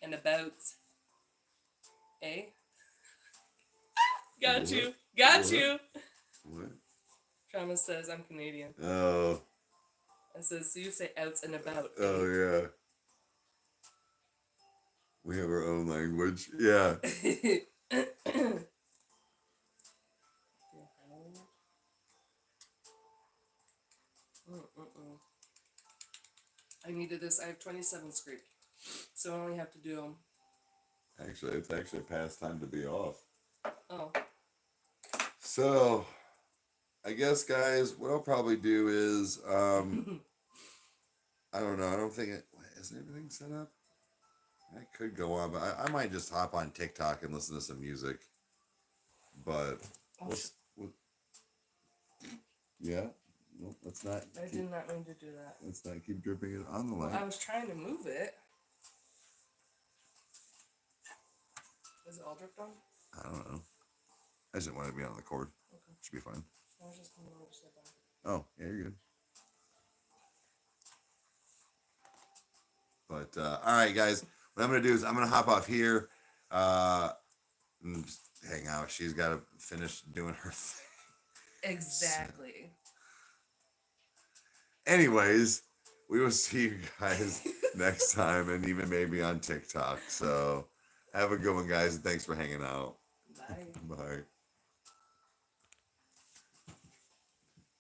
S2: and about. Eh? Got
S1: What?
S2: you. Got
S1: What?
S2: you.
S1: What?
S2: Trauma says I'm Canadian.
S1: Oh.
S2: I says, so you say out and about.
S1: Oh, yeah. We have our own language. Yeah. I needed this. I have 27 script. So I only have to do them. Actually, it's actually past time to be off.
S2: Oh.
S1: So, I guess, guys, what I'll probably do is, I don't know. I don't think it... Isn't everything set up? I could go on, but I might just hop on TikTok and listen to some music. But... Yeah? No, let's not...
S2: I did not mean to do that.
S1: Let's not keep dripping it on the light.
S2: I was trying to move it. Is it all dripped on?
S1: I don't know. I just didn't want it to be on the cord.
S2: Okay.
S1: Should be fine.
S2: I was just going to say that.
S1: Oh, yeah, you're good. But, all right, guys. What I'm going to do is I'm going to hop off here and just hang out. She's got to finish doing her thing.
S2: Exactly.
S1: So, anyways, we will see you guys next time and even maybe on TikTok. So have a good one, guys. And thanks for hanging out.
S2: Bye.
S1: Bye.